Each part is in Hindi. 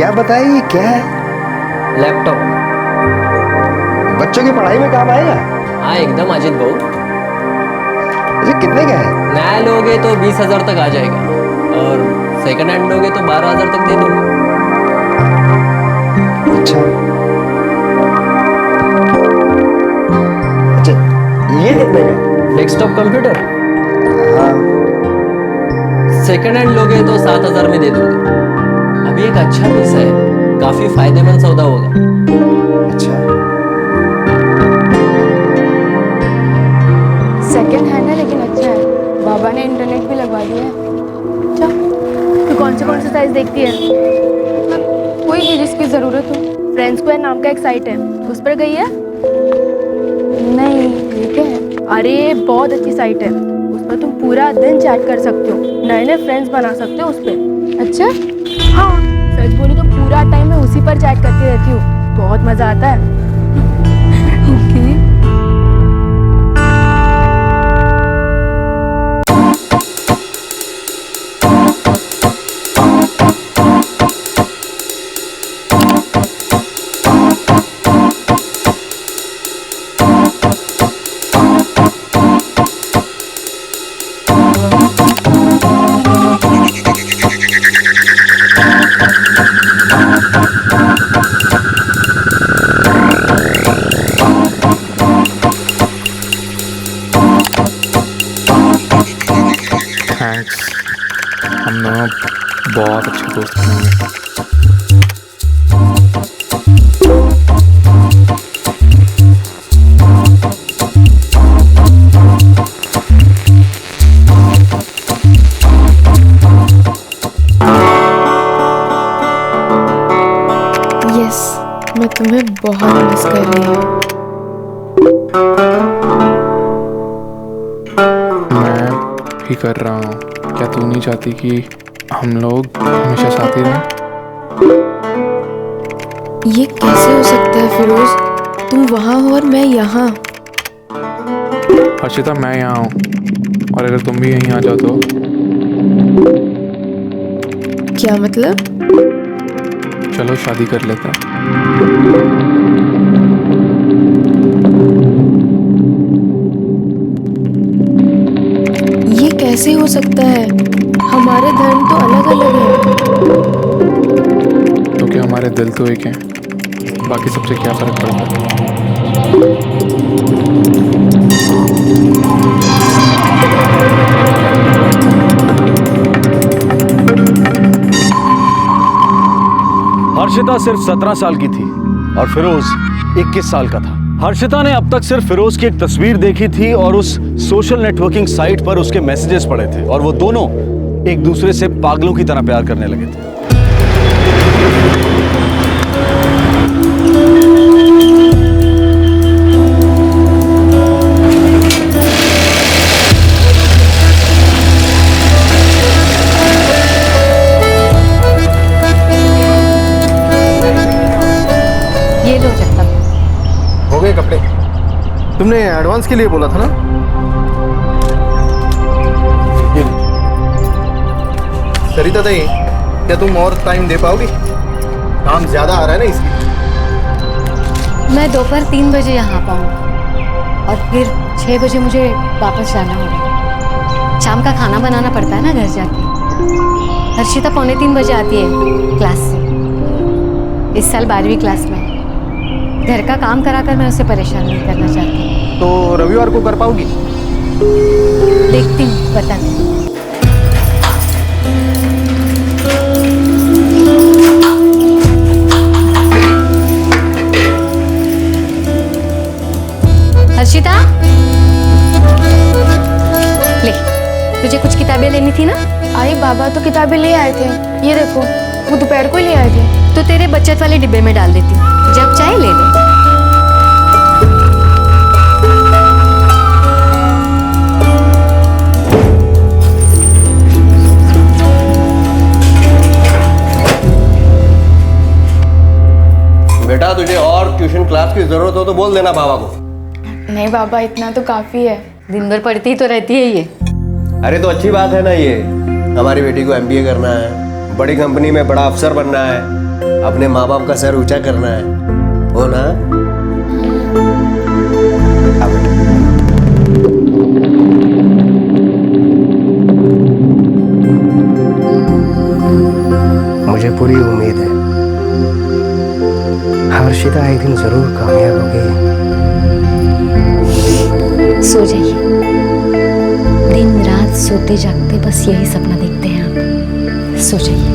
क्या बताया, ये क्या है? लैपटॉप। बच्चों की पढ़ाई में काम आएगा? हाँ एकदम अजित भाऊ। अच्छा कितने का है? नया लोगे तो 20,000 तक आ जाएगा और सेकंड हैंड लोगे तो 12,000 तक दे दूंगा। अच्छा अच्छा, ये कितने का है? डेस्कटॉप कंप्यूटर हाँ सेकंड हैंड लोगे तो 7,000 में दे दूंगा। अभी एक अच्छा पीस है, काफी फायदेमंद सौदा होगा। अच्छा, सेकंड हैंड है लेकिन अच्छा है। बाबा ने इंटरनेट भी लगवा दिया है। अच्छा, तो कौन से साइज देखती है? कोई भी जिसकी ज़रूरत हो। फ्रेंड्स स्क्वायर नाम का एक साइट है, उस पर गई है? नहीं, ये क्या है? अरे बहुत अच्छी साइट है, उस पर तुम पूरा दिन चैट कर सकते हो, नए नए फ्रेंड्स बना सकते हो उस पर। अच्छा हाँ, सच बोलूं तो पूरा टाइम मैं उसी पर चैट करती रहती हूँ, बहुत मज़ा आता है। ओके। थैंक्स, हम दोनों बहुत अच्छे दोस्त बनेंगे। यस, मैं तुम्हें बहुत मिस कर रही हूँ। मैं भी कर रहा हूँ। क्या तू नहीं चाहती कि हम लोग हमेशा साथ ही रहें? ये कैसे हो सकता है फिरोज? तुम वहाँ हो और मैं यहाँ। हर्षिता, मैं यहाँ हूँ और अगर तुम भी यहीं आ जाओ तो क्या मतलब? चलो शादी कर लेते हैं। ये कैसे हो सकता है? हमारे धर्म तो अलग अलग हैं। तो क्या हमारे दिल तो एक हैं, बाकी सबसे क्या फ़र्क पड़ता है? हर्षिता सिर्फ 17 साल की थी और फिरोज 21 साल का था। हर्षिता ने अब तक सिर्फ फिरोज की एक तस्वीर देखी थी और उस सोशल नेटवर्किंग साइट पर उसके मैसेजेस पढ़े थे और वो दोनों एक दूसरे से पागलों की तरह प्यार करने लगे थे। ये लो चक्कर। हो गए कपड़े? तुमने एडवांस के लिए बोला था ना? ये लो। सरिता दई, क्या तुम और टाइम दे पाओगी? काम ज्यादा आ रहा है ना इसलिए। मैं दोपहर 3 बजे यहाँ पाऊँगा और फिर 6 बजे मुझे वापस जाना होगा। शाम का खाना बनाना पड़ता है ना घर जाके। हर्षिता 2:45 बजे आती है क्लास से। इस साल 12वीं क्लास में। घर का काम कराकर मैं उसे परेशान नहीं करना चाहती। तो रविवार को कर पाओगी? देखती हूँ, बताती हूँ। हर्षिता, ले, तुझे कुछ किताबें लेनी थी ना? आई बाबा तो किताबें ले आए थे, ये देखो, वो दोपहर को ही ले आए थे। तो तेरे बचत वाले डिब्बे में डाल देती हूँ, जब चाहे ले ले। बेटा तुझे और ट्यूशन क्लास की जरूरत हो तो बोल देना बाबा को। नहीं बाबा, इतना तो काफी है। दिन भर पढ़ती ही तो रहती है ये। अरे तो अच्छी बात है ना, ये हमारी बेटी को एमबीए करना है, बड़ी कंपनी में बड़ा अफसर बनना है, अपने माँ बाप का सर ऊंचा करना है, हो ना? आ बेटा। मुझे पूरी उम्मीद है हर्षिता एक दिन जरूर कामयाब होगी। सो जाइए, दिन रात सोते जागते बस यही सपना देखते हैं आप। सो जाइए।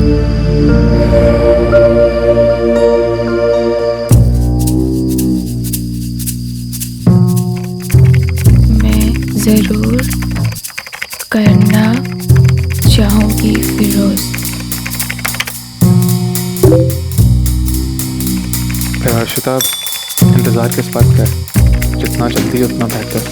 मैं ज़रूर करना चाहूँगी फिरोज। फिर हर्षिता, इंतज़ार किस बात का है? जितना जल्दी उतना बेहतर।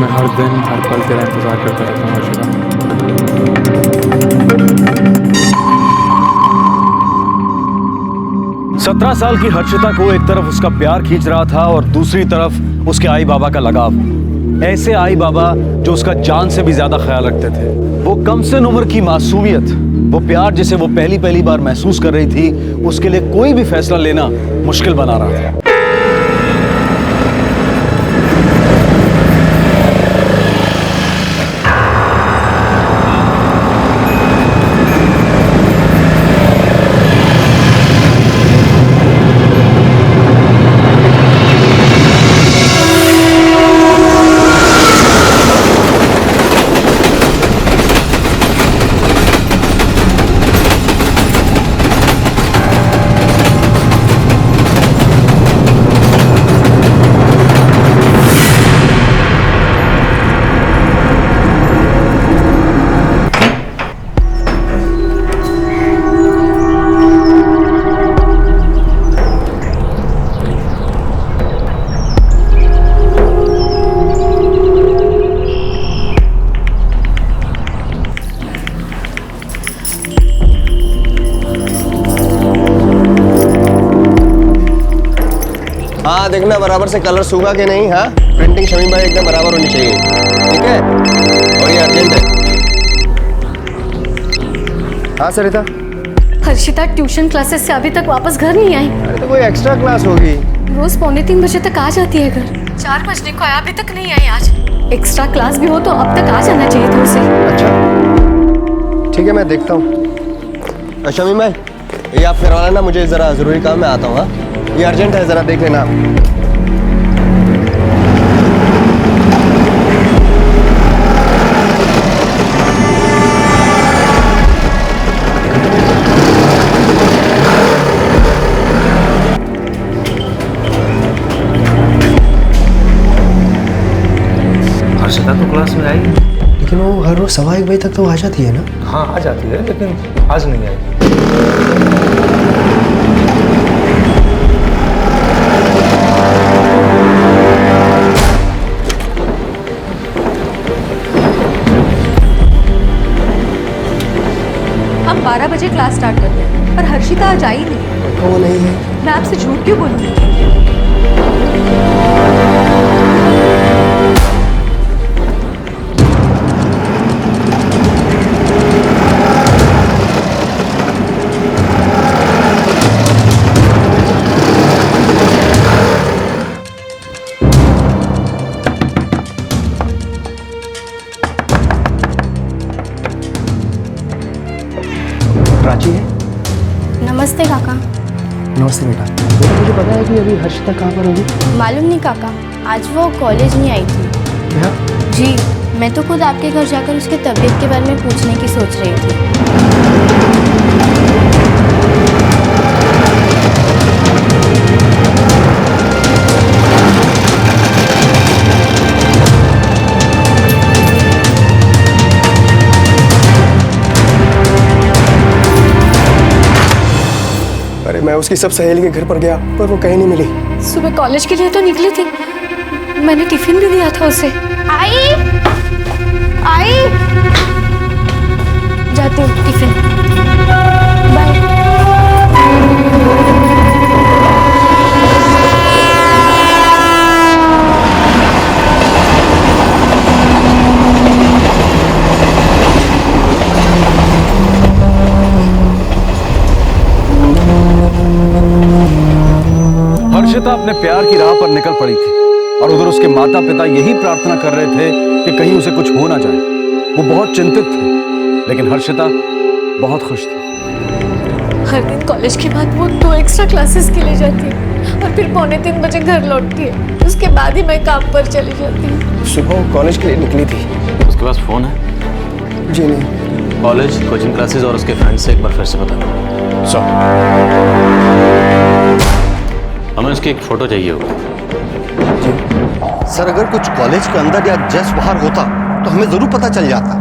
मैं हर दिन हर पल तेरा इंतज़ार करता रहता हूँ हर्षिता। 17 साल की हर्षिता को एक तरफ उसका प्यार खींच रहा था और दूसरी तरफ उसके आई बाबा का लगाव। ऐसे आई बाबा जो उसका जान से भी ज्यादा ख्याल रखते थे। वो कम से उम्र की मासूमियत, वो प्यार जिसे वो पहली बार महसूस कर रही थी, उसके लिए कोई भी फैसला लेना मुश्किल बना रहा था। हाँ देखना बराबर से कलर सूखा के नहीं। हाँ प्रिंटिंग शमीम भाई एकदम बराबर होनी चाहिए, ठीक है? और ये अर्जेंट है। हाँ सरिता। हर्षिता ट्यूशन क्लासेस से अभी तक वापस घर नहीं आई। अरे तो कोई एक्स्ट्रा क्लास होगी। रोज 2:45 बजे तक आ जाती है घर। 4 बजने को अभी तक नहीं आई आज। एक्स्ट्रा क्लास भी हो तो अब तक आ जाना चाहिए था उसे। अच्छा ठीक है, मैं देखता हूँ। शमीम भाई ये आप करवा लेना, मुझे ज़रा ज़रूरी काम में आता हूँ। हाँ ये अर्जेंट है, ज़रा देख लेना। हर्षिता तो क्लास में आई, लेकिन वो हर रोज 1:15 बजे तक तो आ जाती है ना? हाँ आ जाती है, लेकिन आज नहीं आई। हम 12 बजे क्लास स्टार्ट करते हैं, पर हर्षिता आज आई नहीं। वो नहीं है। मैं आपसे झूठ क्यों बोलूँगी? नमस्ते बेटा। बेटा तुझे पता है कि अभी हर्षिता कहाँ पर होगी? मालूम नहीं काका, आज वो कॉलेज नहीं आई थी। क्या? जी, मैं तो खुद आपके घर जाकर उसके तबीयत के बारे में पूछने की सोच रही थी। अरे मैं उसकी सब सहेली के घर पर गया पर वो कहीं नहीं मिली। सुबह कॉलेज के लिए तो निकली थी, मैंने टिफिन भी दिया था उसे। आई जाती हूँ, टिफिन बाय। हर्षिता अपने प्यार की राह पर निकल पड़ी थी और उधर उसके माता पिता यही प्रार्थना कर रहे थे कि कहीं उसे कुछ हो ना जाए। वो बहुत चिंतित थे, लेकिन हर्षिता बहुत खुश थी। हर दिन कॉलेज के बाद वो 2 एक्स्ट्रा क्लासेस के लिए जाती है और फिर 2:45 बजे घर लौटती है। उसके बाद ही मैं काम पर चली जाती हूँ। सुबह कॉलेज के लिए निकली थी। उसके पास फोन है? जी नहीं। कॉलेज, कोचिंग क्लासेस और उसके फ्रेंड्स से एक बार फिर से बता दो। हमें उसकी एक फोटो चाहिए होगी। सर अगर कुछ कॉलेज के अंदर या जस्ट बाहर होता तो हमें जरूर पता चल जाता।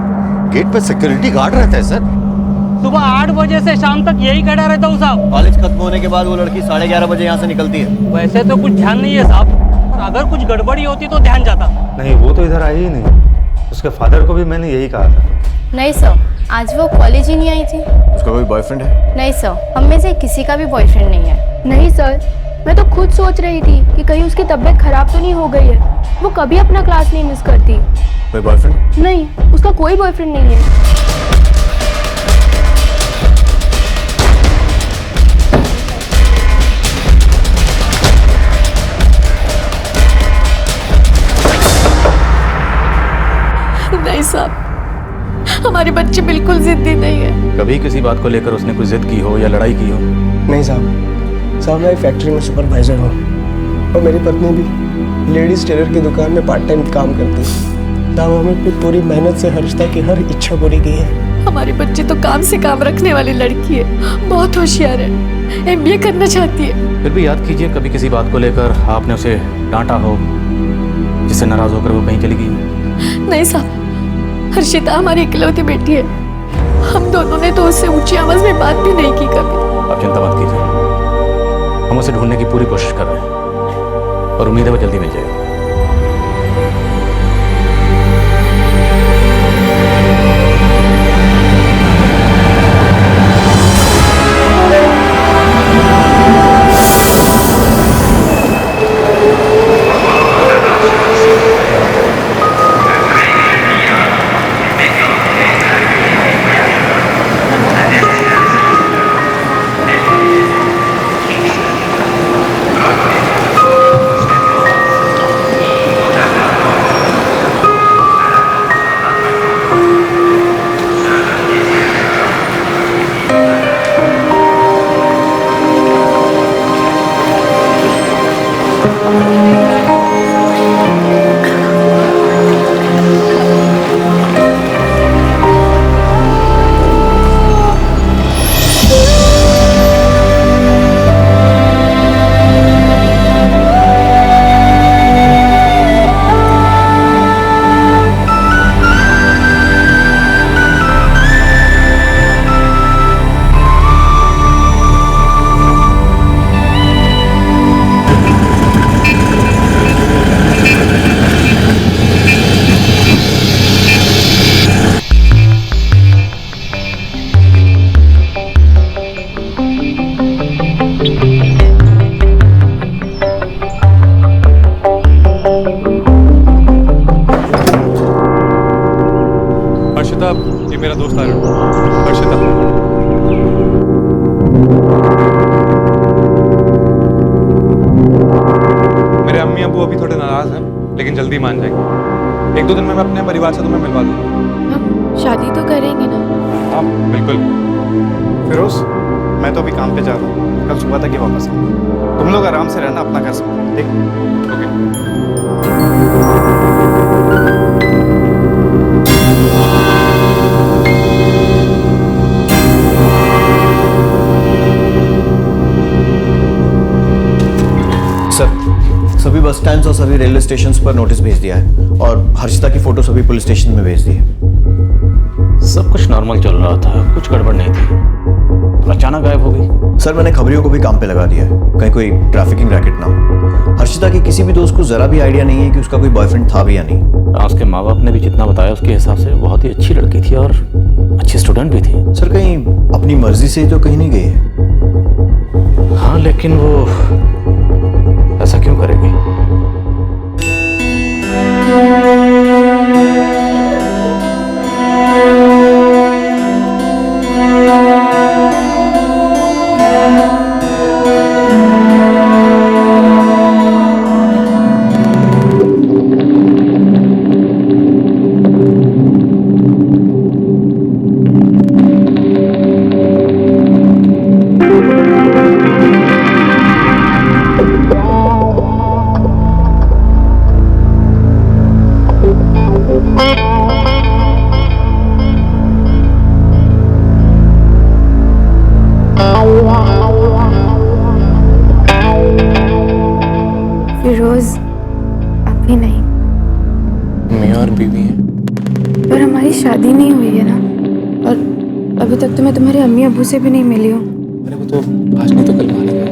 गेट पे सिक्योरिटी गार्ड रहता है सर। सुबह 8 बजे से शाम तक यही खड़ा रहता हूँ साहब। कॉलेज खत्म होने के बाद वो लड़की 11:30 बजे यहाँ से निकलती है। वैसे तो कुछ ध्यान नहीं है साहब, और अगर कुछ गड़बड़ी होती तो ध्यान जाता। नहीं, वो तो इधर आई ही नहीं। उसके फादर को भी मैंने यही कहा था। नहीं सर, आज वो कॉलेज ही नहीं आई थी। उसका कोई बॉयफ्रेंड है? नहीं सर, हम में से किसी का भी बॉयफ्रेंड नहीं है। नहीं सर, मैं तो खुद सोच रही थी कि कहीं उसकी तबीयत खराब तो नहीं हो गई है। वो कभी अपना क्लास नहीं मिस करती। कोई बॉयफ्रेंड? नहीं, उसका कोई बॉयफ्रेंड नहीं है। नहीं साहब, हमारे बच्चे बिल्कुल जिद्दी नहीं है। कभी किसी बात को लेकर उसने कोई जिद की हो या लड़ाई की हो? नहीं साहब, मैं फैक्ट्री में सुपरवाइजर हूँ और मेरी पत्नी भी लेडीज टेलर की दुकान में पार्ट टाइम काम करती है। साहब हमने अपनी पूरी मेहनत से हर्षिता की हर इच्छा पूरी की है। हमारे बच्चे तो काम से काम रखने वाली लड़की है, बहुत होशियार है, MBA करना चाहती है। फिर भी याद कीजिए, कभी किसी बात को लेकर आपने उसे डांटा हो जिससे नाराज होकर वो कहीं चली गई? नहीं साहब, हर्षिता हमारी इकलौती बेटी है। हम दोनों ने तो उससे ऊंची आवाज में बात भी नहीं की कभी। आप चिंता मत कीजिए, हम उसे ढूंढने की पूरी कोशिश कर रहे हैं और उम्मीद है वो जल्दी मिल जाएगा। हर्षिता, ये मेरा दोस्त अरुण। हर्षिता, मेरे अम्मी अबू अभी थोड़े नाराज हैं, लेकिन जल्दी मान जाएंगे। 1-2 दिन में मैं अपने परिवार से तुम्हें मिलवा दूंगा। हम शादी तो करेंगे ना? हाँ बिल्कुल। फिरोज, मैं तो अभी काम पे जा रहा हूँ, कल सुबह तक ही वापस आऊंगा। तुम लोग आराम से रहना, अपना कर सकते हो, ठीक? सर, सभी बस स्टैंड्स और सभी रेलवे स्टेशंस पर नोटिस भेज दिया है और हर्षिता की फोटो सभी पुलिस स्टेशन में भेज दी है। सब कुछ नॉर्मल चल रहा था, कुछ गड़बड़ नहीं थी, तो अचानक गायब हो गई। सर, मैंने खबरियों को भी काम पे लगा दिया है, कहीं कोई ट्रैफिकिंग रैकेट ना हो। हर्षिता के किसी भी दोस्त को जरा भी आइडिया नहीं है कि उसका कोई बॉयफ्रेंड था भी या नहीं। उसके माँ बाप ने भी जितना बताया उसके हिसाब से बहुत ही अच्छी लड़की थी और अच्छी स्टूडेंट भी थी। सर, कहीं अपनी मर्जी से तो कहीं नहीं गई है? हाँ, लेकिन वो ऐसा क्यों करेगी? फिरोज अभी नहीं। मैं और बीवी हैं। पर हमारी शादी नहीं हुई है ना, और अभी तक तो मैं तुम्हारे अम्मी अब्बू से भी नहीं मिली हूँ। अरे वो तो आज नहीं तो कल माने गए।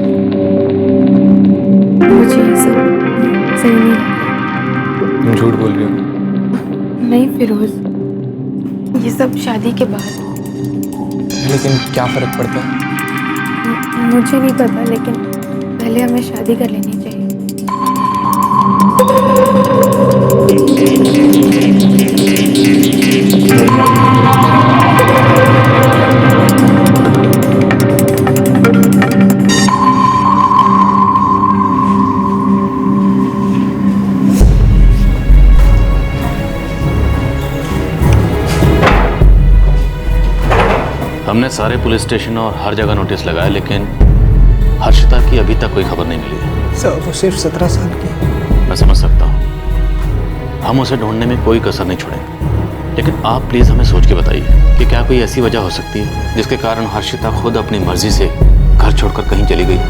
मुझे ये सब सही नहीं लगता। तुम झूठ बोल रही हो। नहीं फिरोज, ये सब शादी के बाद। लेकिन क्या फर्क पड़ता है? मुझे नहीं पता, लेकिन पहले हमें शादी कर लेनी चाहिए। हमने सारे पुलिस स्टेशन और हर जगह नोटिस लगाया, लेकिन हर्षिता की अभी तक कोई खबर नहीं मिली। सर, वो सिर्फ 17 साल की है। मैं समझ सकता हूँ, हम उसे ढूंढने में कोई कसर नहीं छोड़ेंगे, लेकिन आप प्लीज हमें सोच के बताइए कि क्या कोई ऐसी वजह हो सकती है जिसके कारण हर्षिता खुद अपनी मर्जी से घर छोड़कर कहीं चली गई।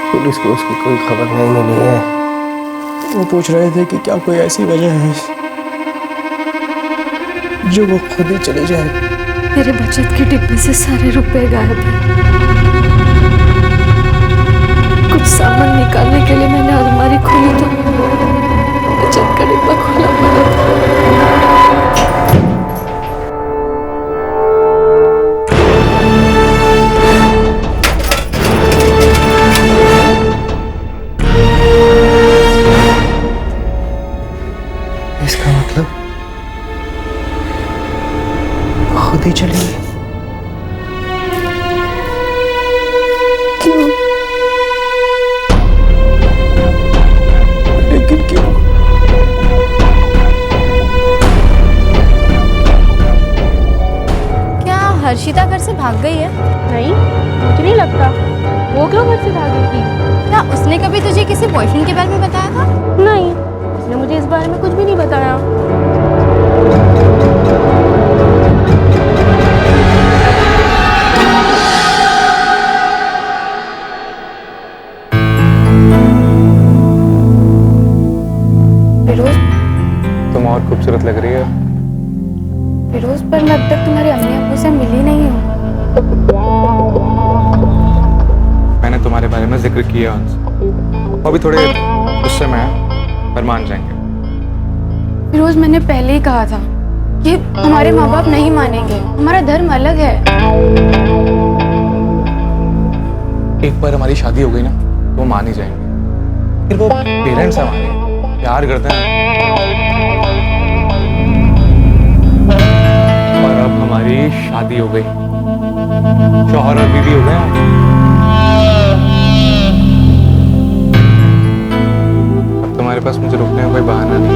पुलिस को उसकी कोई खबर नहीं मिली है। वो पूछ रहे थे कि क्या कोई ऐसी वजह है जो वो खुद ही चली जाए। मेरे बचत के डिब्बे से सारे रुपए गायब हैं। कुछ सामान निकालने के लिए मैंने अलमारी खोली तो बचत का डिब्बा खुला पड़ा था। इसका मतलब खुद ही चली गई। क्यों? लेकिन क्यों? क्या हर्षिता घर से भाग गई है? नहीं, मुझे नहीं लगता। वो क्यों घर से भागेगी? क्या उसने कभी तुझे किसी बॉयफ्रेंड के बारे में बताया था? नहीं, उसने मुझे इस बारे में कुछ भी नहीं बताया। फिरोज, तुम और खूबसूरत लग रही है। फिरोज, पर मैं अब तक तुम्हारे अम्मी अब्बू से मिली नहीं हूँ। मैंने तुम्हारे बारे में जिक्र किया उनसे, वो भी थोड़े गुस्से में है, पर मान जाएंगे। फिरोज, मैंने पहले ही कहा था कि हमारे माँ बाप नहीं मानेंगे, हमारा धर्म अलग है। एक बार हमारी शादी हो गई ना तो वो मान ही जाएंगे। फिर वो पेरेंट्स हमारे प्यार करते हैं, और अब हमारी शादी हो गई, शौहर और बीवी हो गए हैं। अब तुम्हारे पास मुझे रोकने का कोई बहाना नहीं।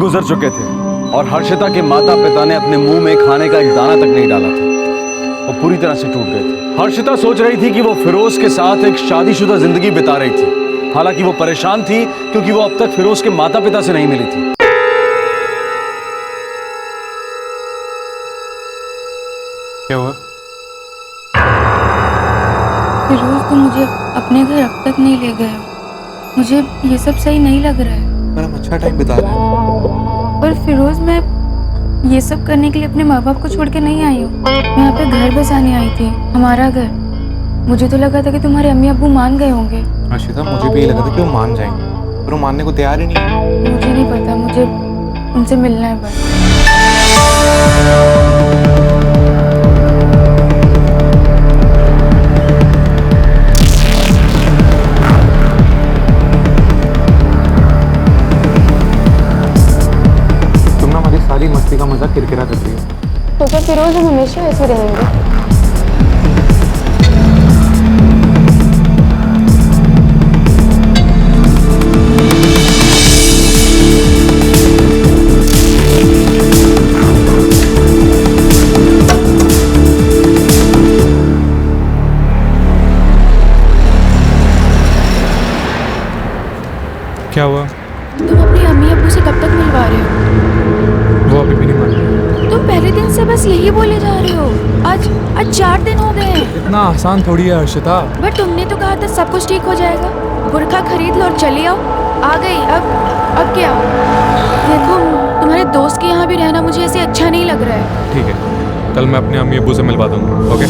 गुजर चुके थे और हर्षिता के माता पिता ने अपने मुंह में खाने का एक दाना तक नहीं डाला था। वो पूरी तरह से टूट गए थे। हर्षिता सोच रही थी कि वो फिरोज के साथ एक शादीशुदा जिंदगी बिता रही थी, हालांकि वो परेशान थी क्योंकि वो अब तक फिरोज के माता पिता से नहीं मिली थी। क्या हुआ? फिरोज, तुम मुझे अपने घर अब तक नहीं ले गए हो। मुझे ये सब सही नहीं लग रहा है। पर हम अच्छा टाइम बिता रहे हैं। पर फिरोज, मैं ये सब करने के लिए अपने माँ बाप को छोड़ के नहीं आई हूँ। मैं यहाँ पे घर बसाने आई थी, हमारा घर। मुझे तो लगा था कि तुम्हारे अम्मी अब्बू मान गए होंगे। हर्षिता, मुझे भी ये लगा था कि वो मान जाएंगे, पर वो मानने को तैयार ही नहीं है। मुझे नहीं पता, मुझे उनसे मिलना है बस। सारी मस्ती का मजा किरकिरा कर रही है। तो क्या फिरोज हम हमेशा ऐसे रहेंगे? क्या हुआ? तुम अपनी अम्मी अब्बू से कब तक मिलवा रहे हो? वो अभी भी नहीं मान रहे। तुम पहले दिन से बस यही बोले जा रहे हो। आज 4 दिन हो गए। इतना आसान थोड़ी है हर्षिता। बट तुमने तो कहा था सब कुछ ठीक हो जाएगा। बुरखा खरीद लो और चली आओ। आ गई। अब क्या? देखो, तुम्हारे दोस्त के यहाँ भी रहना मुझे ऐसे अच्छा नहीं लग रहा है। ठीक है, कल मैं अपने अम्मी अब्बू से मिलवा दूंगा। ओके?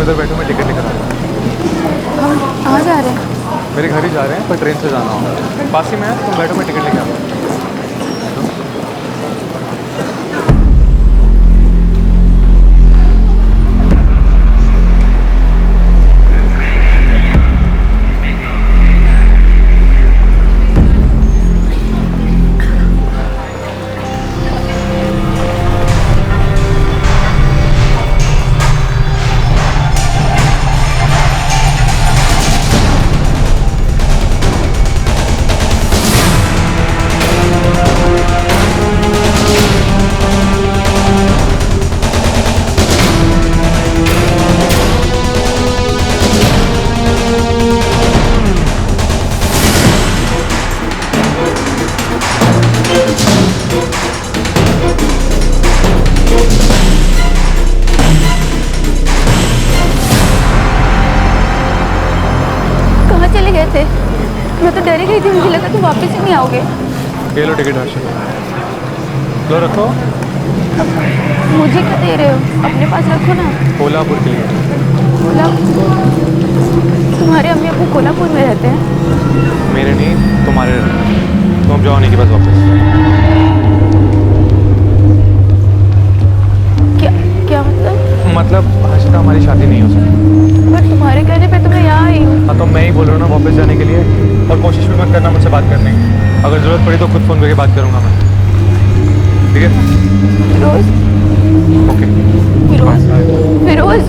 इधर बैठो, मैं टिकट लेकर आ रहा हूँ। हम कहाँ जा रहे हैं? मेरे घर ही जा रहे हैं, पर ट्रेन से जाना होगा। पास ही में है, तुम बैठो, मैं टिकट लेकर आ रहा हूँ। मैं तो डर गई थी, मुझे लगा तुम वापस ही नहीं आओगे। ये लो टिकट हर्षिता, लो रखो। मुझे क्या दे रहे हो? अपने पास रखो ना। कोल्हापुर के लिए। कोल्हापुर? तुम्हारे अम्मी अब्बू कोल्हापुर में रहते हैं? मेरे नहीं, तुम्हारे रहते। तुम जाओ नहीं कि बस वापस। क्या मतलब हर्षिता हमारी शादी नहीं हो सकती। पर तुम्हारे कहने पे तो मैं यहाँ आई हूँ। हाँ तो मैं ही बोल रहा हूँ ना वापस जाने के लिए, और कोशिश भी मत करना मुझसे बात करने की। अगर जरूरत पड़ी तो खुद फोन करके बात करूँगा मैं, ठीक है? फिरोज। ओके। फिरोज। फिरोज।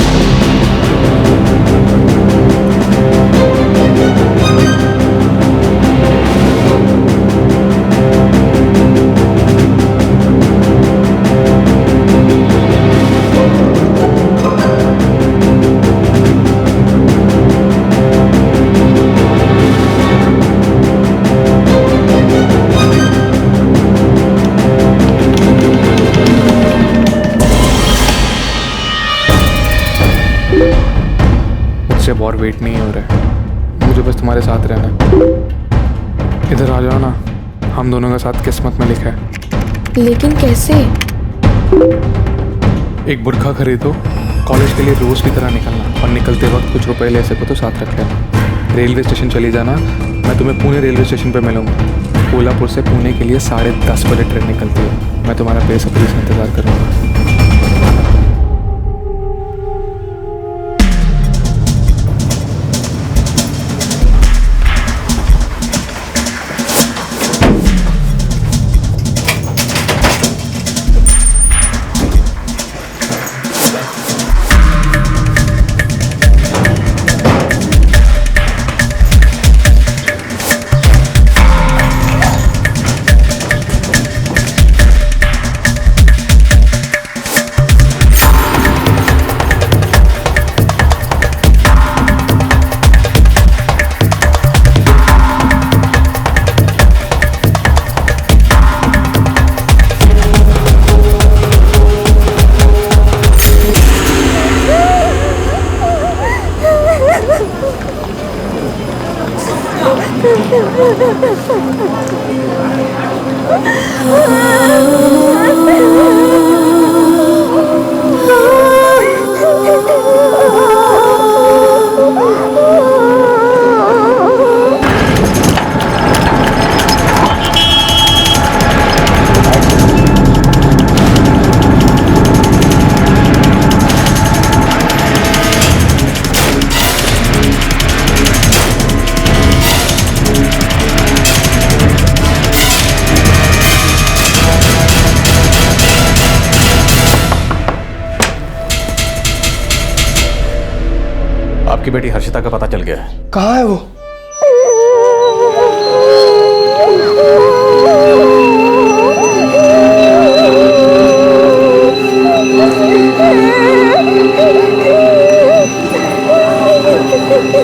और वेट नहीं हो रहा है, मुझे बस तुम्हारे साथ रहना है। इधर आ जाओ ना, हम दोनों का साथ किस्मत में लिखा है। लेकिन कैसे? एक बुर्खा खरीदो, कॉलेज के लिए रोज की तरह निकलना, और निकलते वक्त कुछ रुपए ले सको तो साथ रख लेना। रेलवे स्टेशन चली जाना, मैं तुम्हें पुणे रेलवे स्टेशन पे मिलूंगा। कोल्हापुर से पुणे के लिए 10:30 बजे ट्रेन निकलती है। मैं तुम्हारा बेसब्री से इंतजार करूँगा। आपकी बेटी हर्षिता का पता चल गया है। कहाँ है वो?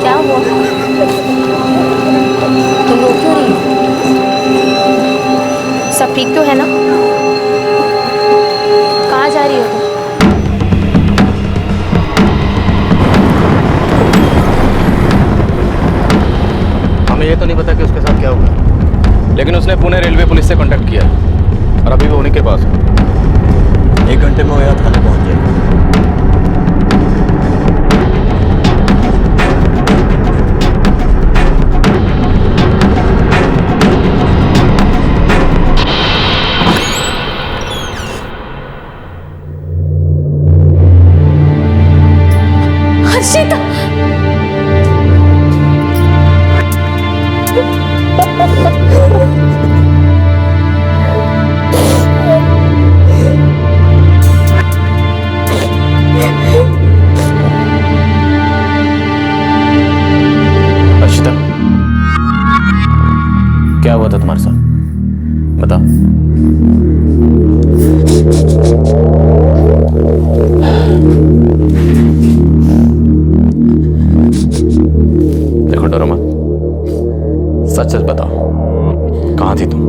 क्या हुआ? तुम रो क्यों रही हो? सब ठीक तो है ना? कहाँ जा रही हो तुम? हमें ये तो नहीं पता कि उसके साथ क्या हुआ, लेकिन उसने पुणे रेलवे पुलिस से कांटेक्ट किया और अभी वो उन्हीं के पास है। 1 घंटे में वो यहाँ थाने पहुँच जाएगा। हर्षिता! हर्षिता, क्या हुआ था तुम्हारे साथ, बताओ। देखो डरो मत, सच सच बताओ, कहाँ थी तुम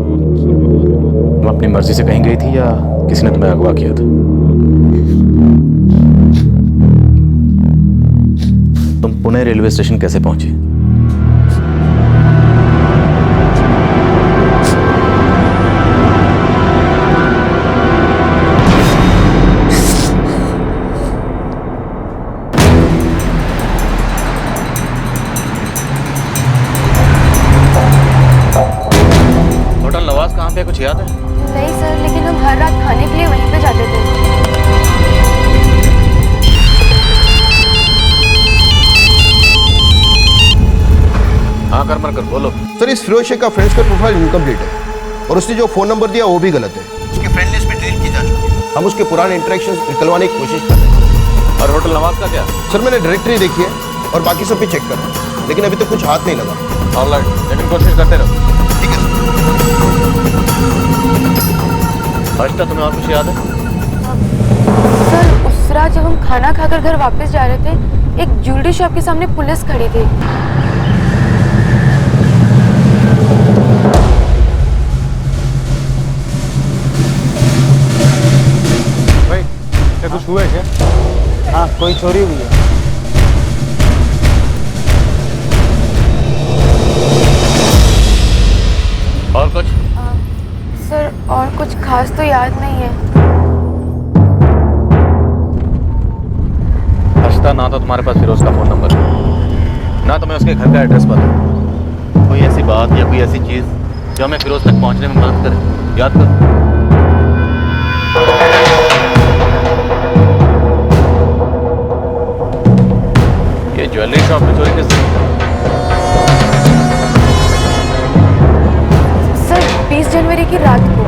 अपनी मर्जी से कहीं गई थी या किसी ने तुम्हें अगवा किया था? तुम पुणे रेलवे स्टेशन कैसे पहुंची? हाँ कर मर कर बोलो। सर इस फिरोज शेख का फ्रेंड्स का प्रोफाइल इनकम्प्लीट है और उसने जो फोन नंबर दिया वो भी गलत है। उसकी फ्रेंड लिस्ट में डिलीट की जा चुकी है। हम उसके पुराने इंटरेक्शंस निकलवाने की कोशिश कर रहे हैं। और होटल नवाब का क्या? सर मैंने डायरेक्टरी देखी है और बाकी सब भी चेक कर रहा हूँ, लेकिन अभी तो कुछ हाथ नहीं लगा। ऑलराइट, लेकिन कोशिश करते रहो। ठीक है हर्षिता, तुम्हें और कुछ याद है? सर उस रात जब हम खाना खाकर घर वापस जा रहे थे, एक ज्वेलरी शॉप के सामने पुलिस खड़ी थी। भाई क्या कुछ हुआ है क्या? हाँ कोई चोरी हुई है। और कुछ? सर और कुछ खास तो याद नहीं है। हर्षिता, ना तो तुम्हारे पास फिरोज का फोन नंबर है, ना तुम्हें उसके घर का एड्रेस पता है। कोई ऐसी बात या कोई ऐसी चीज जो हमें फिरोज तक पहुंचने में मदद करे, याद करो। ये ज्वेलरी शॉप में चोरी किसने की? सर 20 जनवरी की रात को।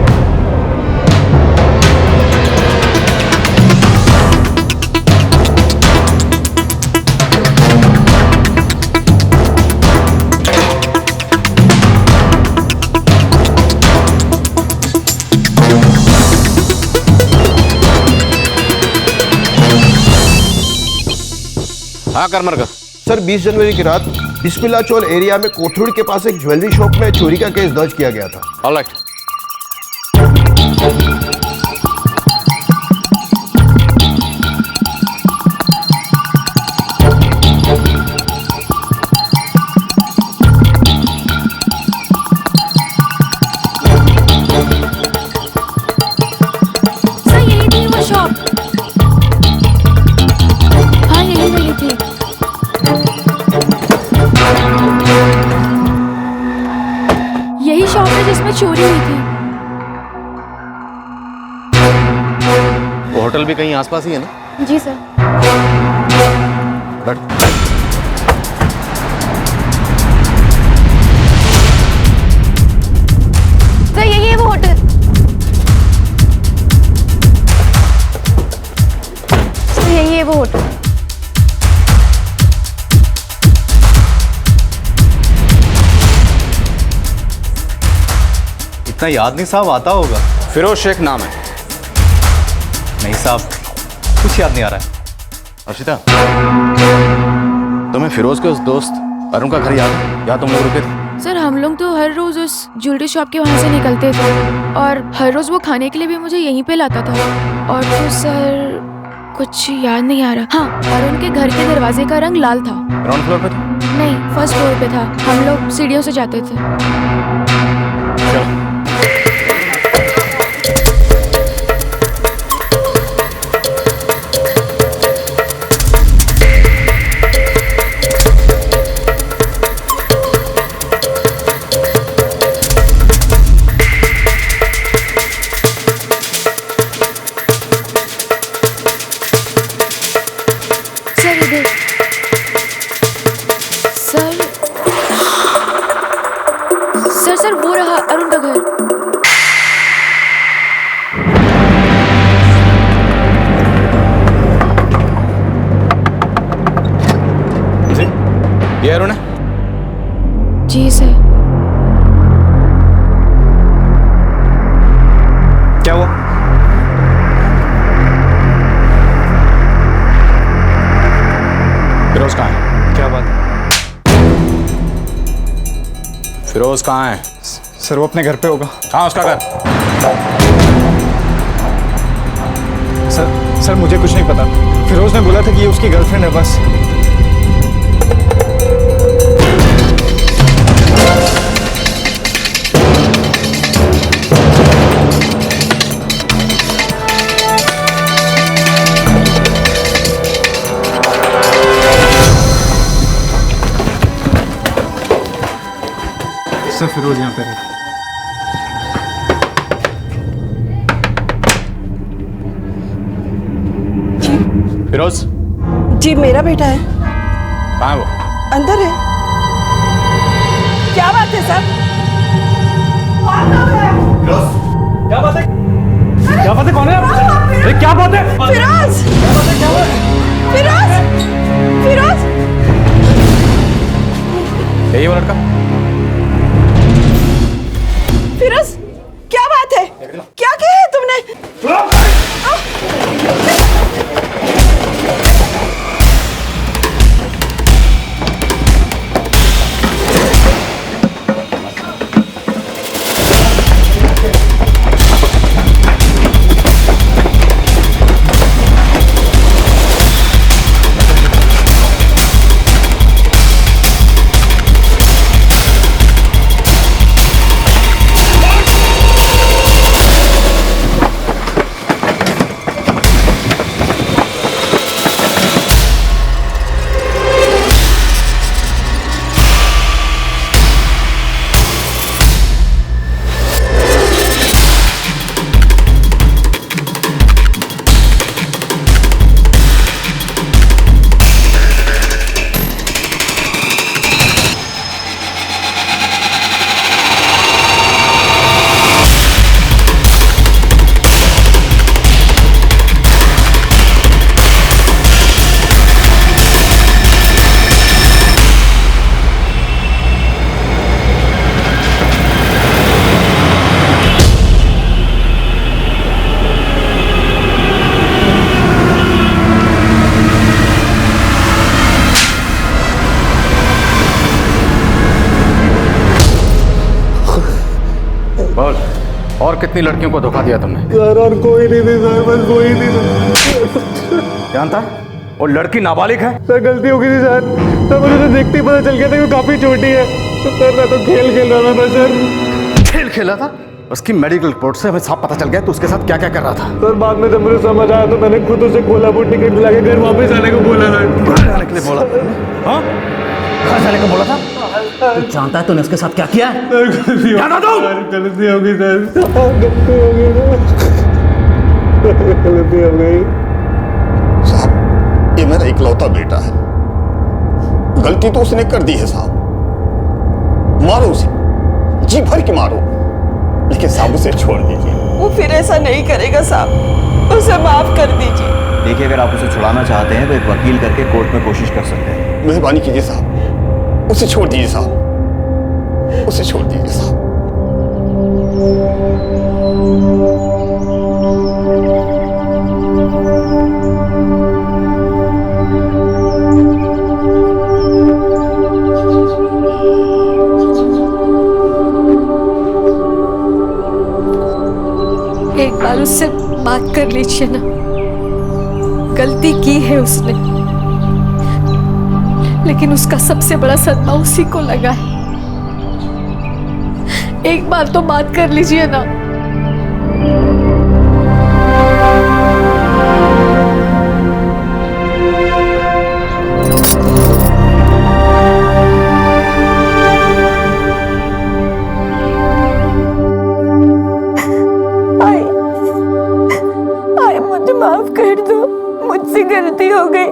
हाँ कर मर कर। सर 20 जनवरी की रात बिस्मिल्लाह चौल एरिया में कोथरूड के पास एक ज्वेलरी शॉप में चोरी का केस दर्ज किया गया था। ऑलराइट। सर यही थी वो शॉप। हाँ यही वाली थी। यही शॉप है जिसमें चोरी हुई थी। वो होटल भी कहीं आसपास ही है ना? जी सर। बट सर यही है वो होटल। सर यही है वो होटल। इतना याद नहीं साहब आता होगा। फिरोज शेख नाम है। नहीं साहब, कुछ याद नहीं आ रहा है। हर्षिता, तुम्हें फिरोज के उस दोस्त अरुण का घर याद है? या तुम लोग रुके थे? सर हम लोग तो हर रोज उस ज्वेलरी शॉप के वहाँ से निकलते थे और हर रोज वो खाने के लिए भी मुझे यहीं पे लाता था। और तो सर कुछ याद नहीं आ रहा। हाँ, अरुण के घर के दरवाजे का रंग लाल था। ग्राउंड फ्लोर पे था? नहीं, फर्स्ट फ्लोर पे था। हम लोग सीढ़ियों से जाते थे। चलो। सर इधर। सर वो रहा अरुण का घर। जी, ये अरुण है? जी सर। क्या हुआ? फिरोज कहाँ है? क्या बात है? फिरोज कहाँ है? सर वो अपने घर पे होगा। कहाँ उसका घर? सर मुझे कुछ नहीं पता। फिरोज ने बोला था कि ये उसकी गर्लफ्रेंड है बस। सर फिरोज यहाँ पे रहता है। फिरोज? जी मेरा बेटा है। कहाँ है वो? अंदर है। क्या बात है सर? क्या बात है? क्या बात है? कौन है? अरे क्या बात है? फिरोज! फिरोज! फिरोज! यही वो लड़का? फिरोज, क्या बात है? क्या किया है तुमने? बोल, और कितनी लड़कियों को धोखा दिया तुमने? सर और कोई नहीं थी सर, बस कोई नहीं था। जानता वो लड़की नाबालिग है? सर गलती हो गई थी सर। सर मुझे तो देखते ही पता चल गया था कि वो काफी छोटी है। तो सर मैं तो खेल खेल रहा था सर। खेल खेला था? उसकी मेडिकल रिपोर्ट से हमें साफ पता चल गया तो उसके साथ क्या क्या कर रहा था। सर बाद में जब मुझे समझ आया तो मैंने खुद उसे कोल्हापुर टिकट दिला के घर वापस आने को बोला था। घर आने के लिए बोला? हाँ, घर जाने को बोला था? तू जानता है तूने उसके साथ क्या किया है? गलती हो गई सर, गलती हो गई। साहब, ये मेरा इकलौता बेटा है, गलती तो उसने कर दी है साहब। मारो उसे, जी भर के मारो, लेकिन साहब उसे छोड़ दीजिए। वो फिर ऐसा नहीं करेगा साहब, उसे माफ कर दीजिए। देखिए, अगर आप उसे छुड़ाना चाहते हैं तो एक वकील करके कोर्ट में कोशिश कर सकते हैं। मेहरबानी कीजिए साहब, उसे छोड़ दीजिए साहब, उसे छोड़ दीजिए साहब। एक बार उससे बात कर लीजिए ना, गलती की है उसने, लेकिन उसका सबसे बड़ा सदमा उसी को लगा है। एक बार तो बात कर लीजिए ना। मुझे माफ कर दो, मुझसे गलती हो गई,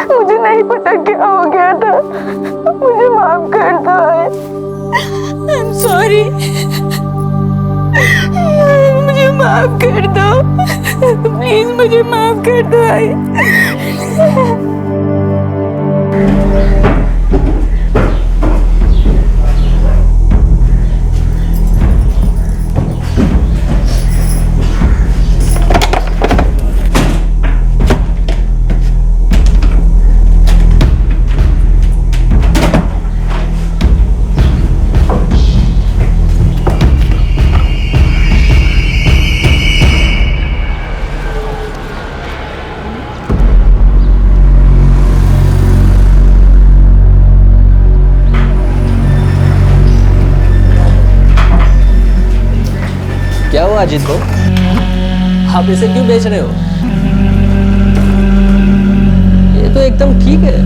मुझे नहीं पता क्या हो गया था, मुझे माफ कर दो। I'm sorry, मुझे माफ कर दो, प्लीज मुझे माफ कर दो। क्या हुआ अजीत को? आप इसे क्यों बेच रहे हो? ये तो एकदम ठीक है।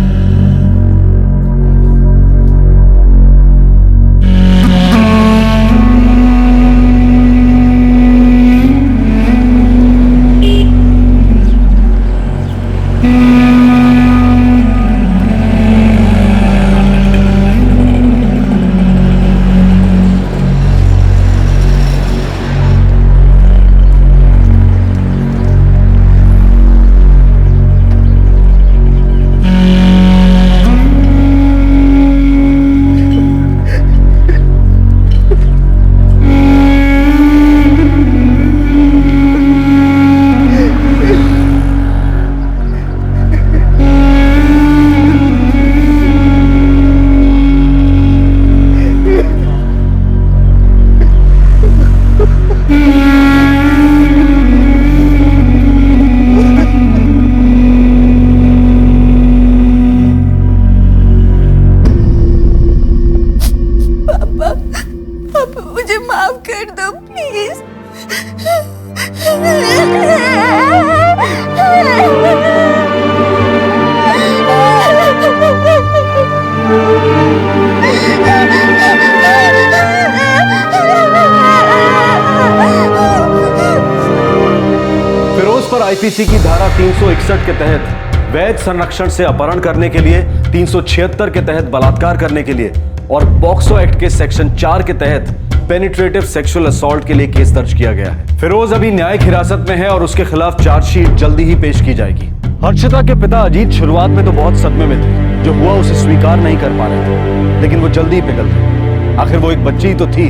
आईपीसी की धारा 361 के तहत वैध संरक्षण से अपहरण करने के लिए, 376 के तहत बलात्कार करने के लिए और पॉक्सो एक्ट के सेक्शन 4 के तहत पेनिट्रेटिव सेक्सुअल असॉल्ट के लिए केस दर्ज किया गया है। फिरोज अभी न्यायिक हिरासत में है और उसके खिलाफ चार्जशीट जल्दी ही पेश की जाएगी। हर्षिता के पिता अजीत शुरुआत में तो बहुत सदमे में थे, जो हुआ उसे स्वीकार नहीं कर पा रहे थे, लेकिन वो जल्दी ही पिघल गए। आखिर वो एक बच्ची ही तो थी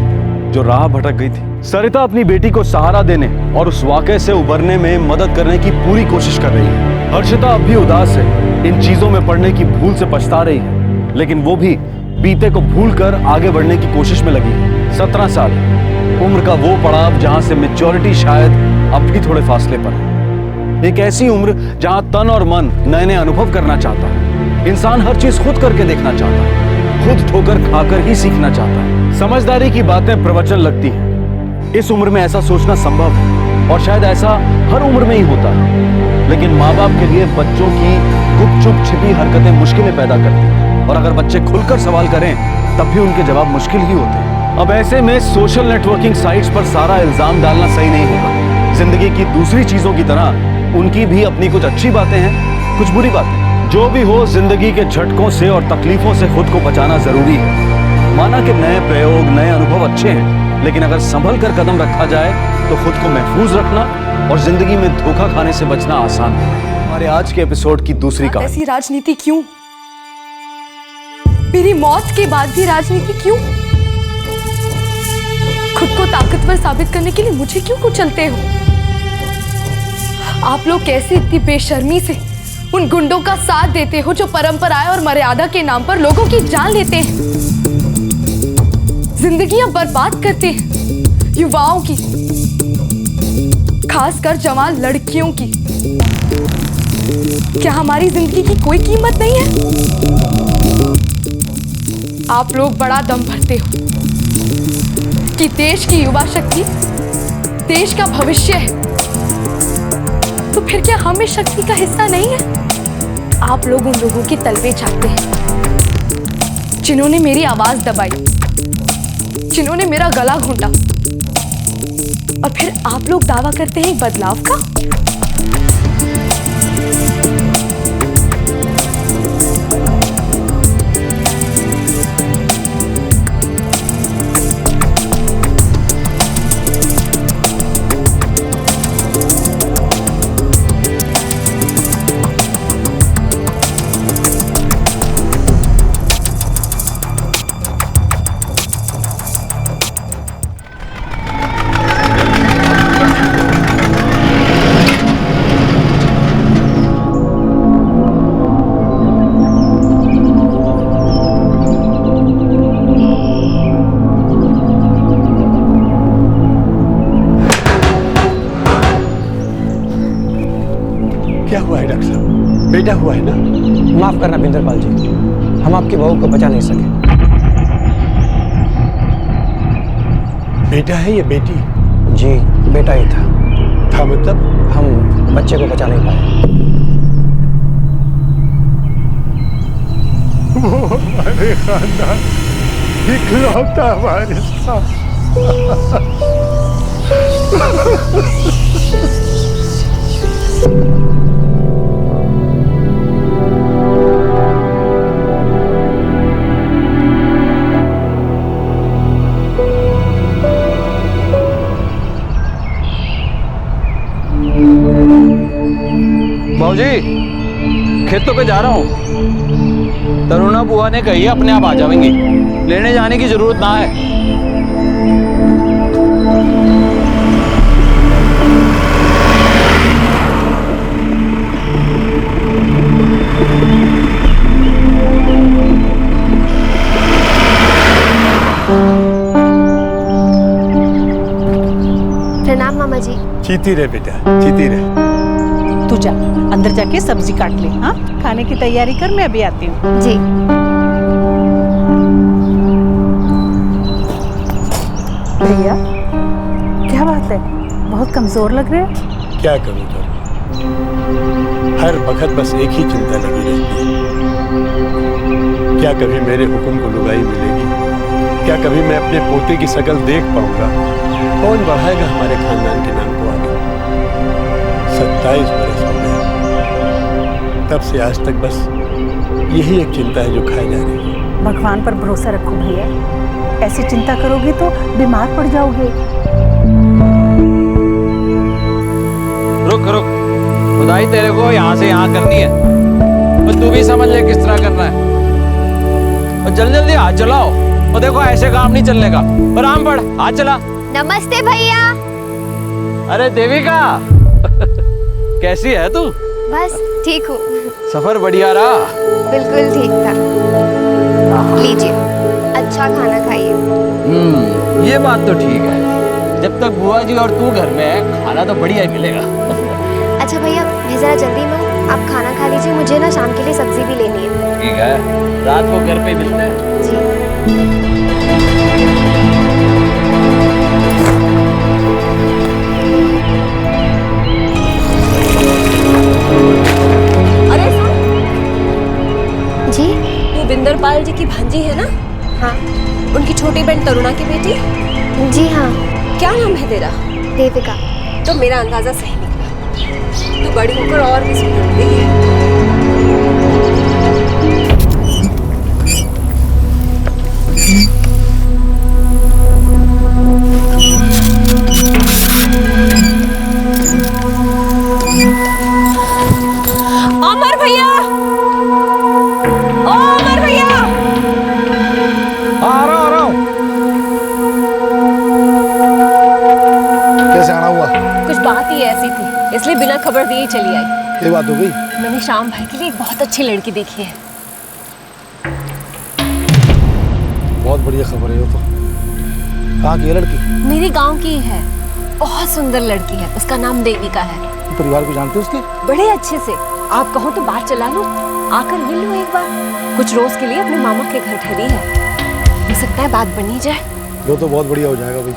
जो राह भटक गई थी। सरिता अपनी बेटी को सहारा देने और उस वाकये से उबरने में मदद करने की पूरी कोशिश कर रही है। हर्षिता अब भी उदास है, इन चीजों में पड़ने की भूल से पछता रही है, लेकिन वो भी बीते को भूलकर आगे बढ़ने की कोशिश में लगी है। 17 साल उम्र का वो पड़ाव जहां से मैच्योरिटी शायद अब भी थोड़े फासले पर है। एक ऐसी उम्र जहां तन और मन नए नए अनुभव करना चाहता है। इंसान हर चीज खुद करके देखना चाहता है, खुद ठोकर खाकर ही सीखना चाहता है। समझदारी की बातें प्रवचन लगती हैं। इस उम्र में ऐसा सोचना संभव है और शायद ऐसा हर उम्र में ही होता है, लेकिन माँ बाप के लिए बच्चों की गुपचुप छिपी हरकतें मुश्किलें पैदा करती हैं और अगर बच्चे खुलकर सवाल करें तब भी उनके जवाब मुश्किल ही होते हैं। अब ऐसे में सोशल नेटवर्किंग साइट्स पर सारा इल्जाम डालना सही नहीं होगा। जिंदगी की दूसरी चीजों की तरह उनकी भी अपनी कुछ अच्छी बातें हैं, कुछ बुरी बातें। जो भी हो, जिंदगी के झटकों से और तकलीफों से खुद को बचाना जरूरी है। माना कि नए प्रयोग, नए अनुभव अच्छे हैं, लेकिन अगर संभल कर कदम रखा जाए तो खुद को महफूज रखना और जिंदगी में धोखा खाने से बचना आसान है। हमारे आज के एपिसोड की दूसरी कहानी। ऐसी राजनीति क्यों? मेरी मौत के बाद भी राजनीति क्यों? खुद को ताकतवर साबित करने के लिए मुझे क्यों कुचलते हो? आप लोग कैसे इतनी बेशर्मी से उन गुंडों का साथ देते हो जो परंपराएं और मर्यादा के नाम पर लोगों की जान लेते हैं, जिंदगियां बर्बाद करते हैं युवाओं की, खासकर जवान लड़कियों की। क्या हमारी जिंदगी की कोई कीमत नहीं है? आप लोग बड़ा दम भरते हो कि देश की युवा शक्ति देश का भविष्य है, तो फिर क्या हम इस शक्ति का हिस्सा नहीं है? आप लोग उन लोगों की तलवे चाहते हैं जिन्होंने मेरी आवाज दबाई, जिन्होंने मेरा गला घोंटा, और फिर आप लोग दावा करते हैं बदलाव का। क्या हुआ है डॉक्टर साहब? बेटा हुआ है ना? माफ करना बिंदरपाल जी, हम आपकी बहू को बचा नहीं सके। बेटा है या बेटी? जी बेटा ही था मतलब? हम बच्चे को बचा नहीं पाए। हमारे खानदान इकलौता वारिस था। भाऊजी, खेतों पे जा रहा हूँ। तरुणा बुआ ने कही अपने आप आ जाएंगी, लेने जाने की जरूरत ना है। प्रणाम मामा जी। जीती रहे बेटा, जीती रहे। तू जा अंदर जाके सब्जी काट ले। हाँ, खाने की तैयारी कर, मैं अभी आती हूँ। जी। भैया क्या बात है, बहुत कमजोर लग रहे हैं। क्या करूँ हर वक्त बस एक ही चिंता लगी रहती है। क्या कभी मेरे हुक्म को लुगाई मिलेगी? क्या कभी मैं अपने पोते की शकल देख पाऊंगा? कौन बढ़ाएगा हमारे खानदान के नाम को आगे? 27 बरस हो गए। तब से आज तक बस यही एक चिंता है जो खाई जा रही है। भगवान पर भरोसा रखो भैया, ऐसी चिंता करोगे तो बीमार पड़ जाओगे। रुक रुक, खुदाई तेरे को यहाँ से यहाँ करनी है, और तू भी समझ ले किस तरह करना है। और जल्दी जल्दी हाथ चलाओ, और देखो ऐसे काम नहीं चलने का। और आराम पड़, हाथ चला। नमस्ते भैया। अरे देविका कैसी है तू? बस ठीक हूँ। सफर बढ़िया रहा? बिल्कुल ठीक था। लीजिए, अच्छा खाना खाइए। ये बात तो ठीक है। जब तक बुआ जी और तू घर में है, खाना तो बढ़िया ही मिलेगा। अच्छा भैया, मैं जरा जल्दी में हूँ, आप खाना खा लीजिए, मुझे ना शाम के लिए सब्जी भी लेनी है। ठीक है, रात को घर पे मिलते हैं। जी। अरे सुन। जी? तू बिंदरपाल जी की भांजी है ना? हाँ। उनकी छोटी बहन तरुणा की बेटी? जी हाँ। क्या नाम है तेरा? देविका। तो मेरा अंदाजा सही निकला, तू बड़ी होकर और भी सुंदर गई है। अमर भैया, ओ अमर भैया। आ रहा हूँ। कैसे आना हुआ? कुछ बात ही ऐसी थी, इसलिए बिना खबर दिए ही चली आई। ये बात हो गई? मैंने श्याम भाई के लिए एक बहुत अच्छी लड़की देखी है। बहुत बढ़िया खबर है ये तो। कहाँ की है लड़की? मेरे गांव की ही है, बहुत सुंदर लड़की है, उसका नाम देविका है। परिवार को जानते हो उसके? बड़े अच्छे से, आप कहो तो बात चला लो, आकर मिल लो एक बार। कुछ रोज के लिए अपने मामा के घर ठहरी है, हो सकता है बात बनी जाए। वो तो बहुत बढ़िया हो जाएगा भाई।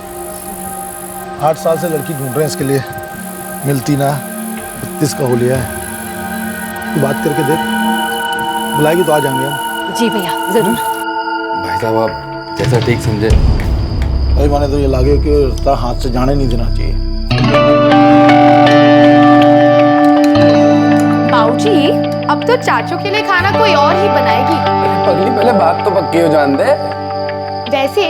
8 साल से लड़की ढूंढ रहे हैं इसके लिए, मिलती ना। 32 का हो लिया है। तू बात करके देख, बुलाएगी तो आ जाएंगे हम। जी भैया, जरूर। भाई साहब आप जैसा ठीक समझे। भाई माने तो ये लागे कि रिश्ता हाथ से जाने नहीं देना चाहिए। बाऊजी, अब तो चाचू के लिए खाना कोई और ही बनाएगी। पगली पहले बात तो पक्की हो जान दे। वैसे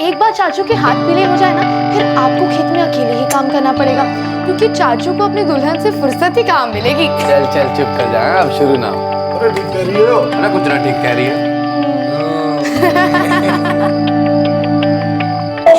एक बार चाचू के हाथ पीले हो जाए ना, फिर आपको खेत में अकेले ही काम करना पड़ेगा, क्योंकि चाचू को अपनी दुल्हन से फुर्सत ही कहाँ मिलेगी। चल चल चुप कर जा, अब शुरू ना हो। अरे ठीक कह रही हो ना, कुछ ना ठीक कह रही है।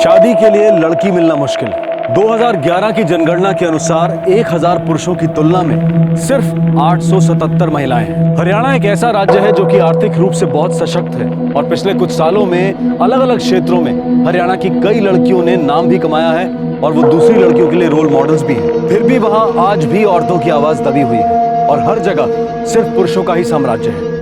शादी के लिए लड़की मिलना मुश्किल। 2011 की जनगणना के अनुसार 1000 पुरुषों की तुलना में सिर्फ 877 महिलाएं हैं। हरियाणा एक ऐसा राज्य है जो कि आर्थिक रूप से बहुत सशक्त है, और पिछले कुछ सालों में अलग अलग क्षेत्रों में हरियाणा की कई लड़कियों ने नाम भी कमाया है, और वो दूसरी लड़कियों के लिए रोल मॉडल्स भी हैं। फिर भी वहां आज भी औरतों की आवाज दबी हुई है, और हर जगह सिर्फ पुरुषों का ही साम्राज्य है।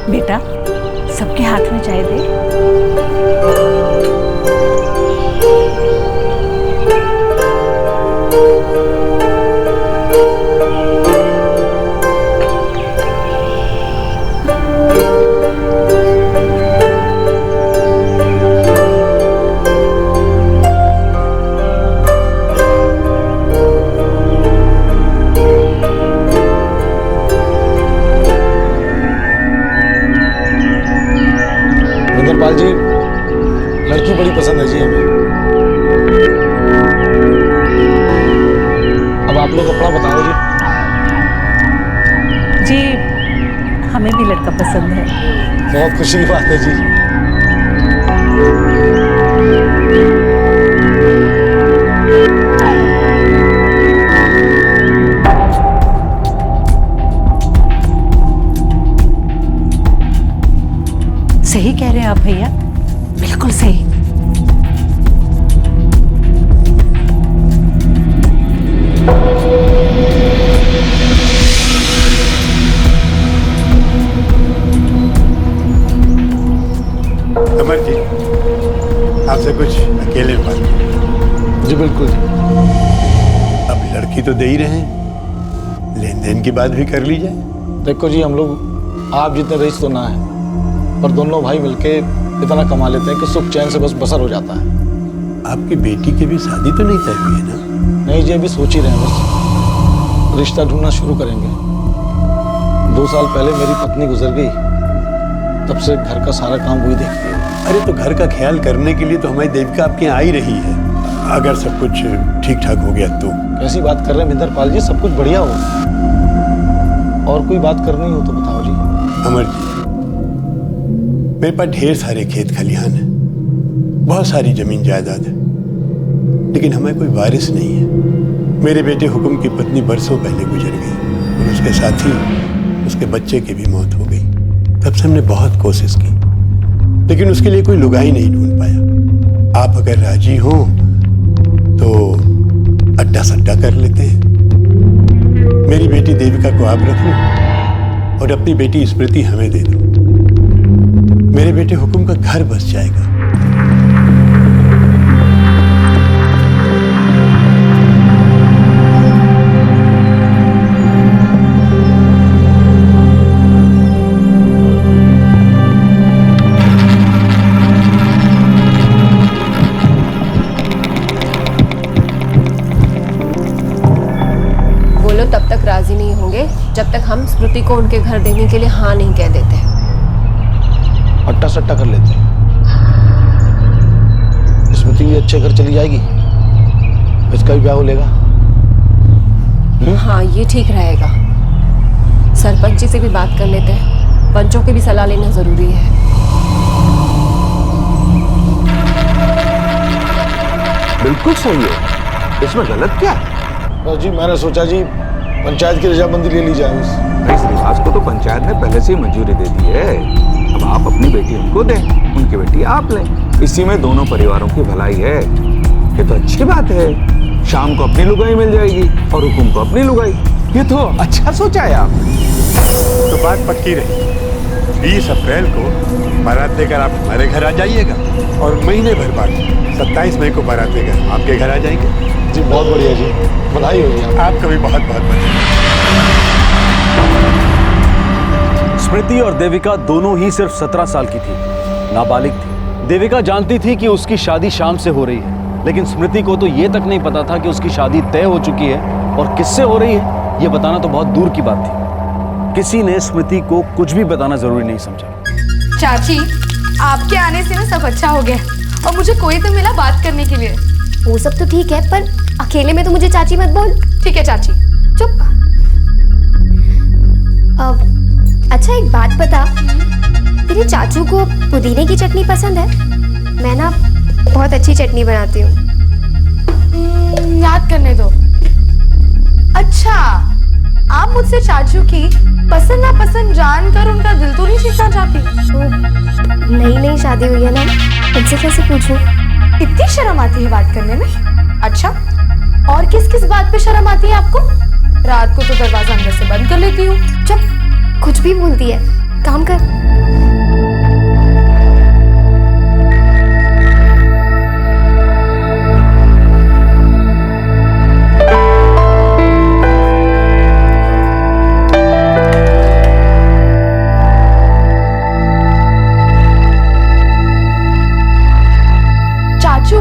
बेटा, सबके हाथ में चाय दे। बिंदरपाल जी, लड़की बड़ी पसंद है जी हमें। अब आप लोग अपना बताओ जी। जी, हमें भी लड़का पसंद है। बहुत खुशी की बात है जी। सही कह रहे हैं आप भैया, बिल्कुल सही। आपसे कुछ अकेले में बात करनी। जी बिल्कुल जी। अब लड़की तो दे ही रहे हैं, लेन देन की बात भी कर ली जाए। देखो जी, हम लोग आप जितने रईस तो ना है, पर दोनों भाई मिलके इतना कमा लेते हैं कि सुख चैन से बस बसर हो जाता है। आपकी बेटी की भी शादी तो नहीं तय हुई है ना? नहीं जी, अभी सोच ही रहे हैं, बस रिश्ता ढूंढना शुरू करेंगे। 2 साल पहले मेरी पत्नी गुजर गई, तब से घर का सारा काम वही देखती है। अरे तो घर का ख्याल करने के लिए तो हमारी देविका आपके यहाँ आ ही रही है, अगर सब कुछ ठीक ठाक हो गया तो। कैसी बात कर रहे हैं मिंदरपाल जी, सब कुछ बढ़िया हो। और कोई बात करनी हो तो बताओ जी। अमर जी, मेरे पास ढेर सारे खेत खलिहान है, बहुत सारी जमीन जायदाद है, लेकिन हमें कोई वारिस नहीं है। मेरे बेटे हुक्म की पत्नी बरसों पहले गुजर गई और उसके साथ ही उसके बच्चे की भी मौत हो गई। तब से हमने बहुत कोशिश की, लेकिन उसके लिए कोई लुगाई नहीं ढूंढ पाया। आप अगर राजी हो तो अड्डा सड्डा कर लेते हैं। मेरी बेटी देविका को आप रख लो और अपनी बेटी स्मृति हमें दे दो। मेरे बेटे हुक्म का घर बस जाएगा। तब तक राजी नहीं होंगे जब तक हम स्मृति को उनके घर देने के लिए हाँ नहीं कह देते। अट्टा सट्टा कर लेते हैं, स्मृति भी अच्छे घर चली जाएगी, इसका भी ब्याह हो लेगा। हाँ, ये ठीक रहेगा। सरपंच जी से भी बात कर लेते हैं, पंचों की भी सलाह लेना जरूरी है। बिल्कुल सही है, इसमें गलत क्या है? बस जी, मैंने सोचा जी पंचायत की रजामंदी ले ली जाए। इस रिवाज को तो पंचायत ने पहले से ही मंजूरी दे दी है। अब आप अपनी बेटी उनको दें, उनकी बेटी आप लें, इसी में दोनों परिवारों की भलाई है। ये तो अच्छी बात है। शाम को अपनी लुगाई मिल जाएगी और हुकुम को अपनी लुगाई। ये तो अच्छा सोचा है आपने। तो बात पक्की रही, 20 अप्रैल को बारात लेकर आप हमारे घर आ जाइएगा और महीने भर बाद 27 मई को बारात लेकर आपके घर आ जाएंगे। जी बहुत बढ़िया जी, बधाई हो जी। आपका भी बहुत बहुत बधाई। स्मृति और देविका दोनों ही सिर्फ 17 साल की थी, नाबालिग थी। देविका जानती थी कि उसकी शादी शाम से हो रही है, लेकिन स्मृति को तो ये तक नहीं पता था कि उसकी शादी तय हो चुकी है और किससे हो रही है ये बताना तो बहुत दूर की बात थी। किसी ने स्मृति को कुछ भी बताना जरूरी नहीं समझा। चाची, आपके आने से ना सब अच्छा हो गया और मुझे कोई तो मिला बात करने के लिए। वो सब तो ठीक है, पर अकेले में तो मुझे चाची मत बोल। ठीक है चाची, चुप। अच्छा एक बात बता, तेरे चाचू को पुदीने की चटनी पसंद है? मैं ना बहुत अच्छी चटनी बनाती हूँ। याद करने दो। अच्छा, आप मुझसे चाचू की पसंद ना पसंद जानकर उनका दिल तो नहीं जीतना चाहती? नई नई शादी हुई है ना, उनसे कैसे पूछूं? इतनी शर्म आती है बात करने में? अच्छा, और किस किस बात पे शर्म आती है आपको? रात को तो दरवाजा अंदर से बंद कर लेती हूँ। चुप, कुछ भी बोलती है, काम कर। चाचू,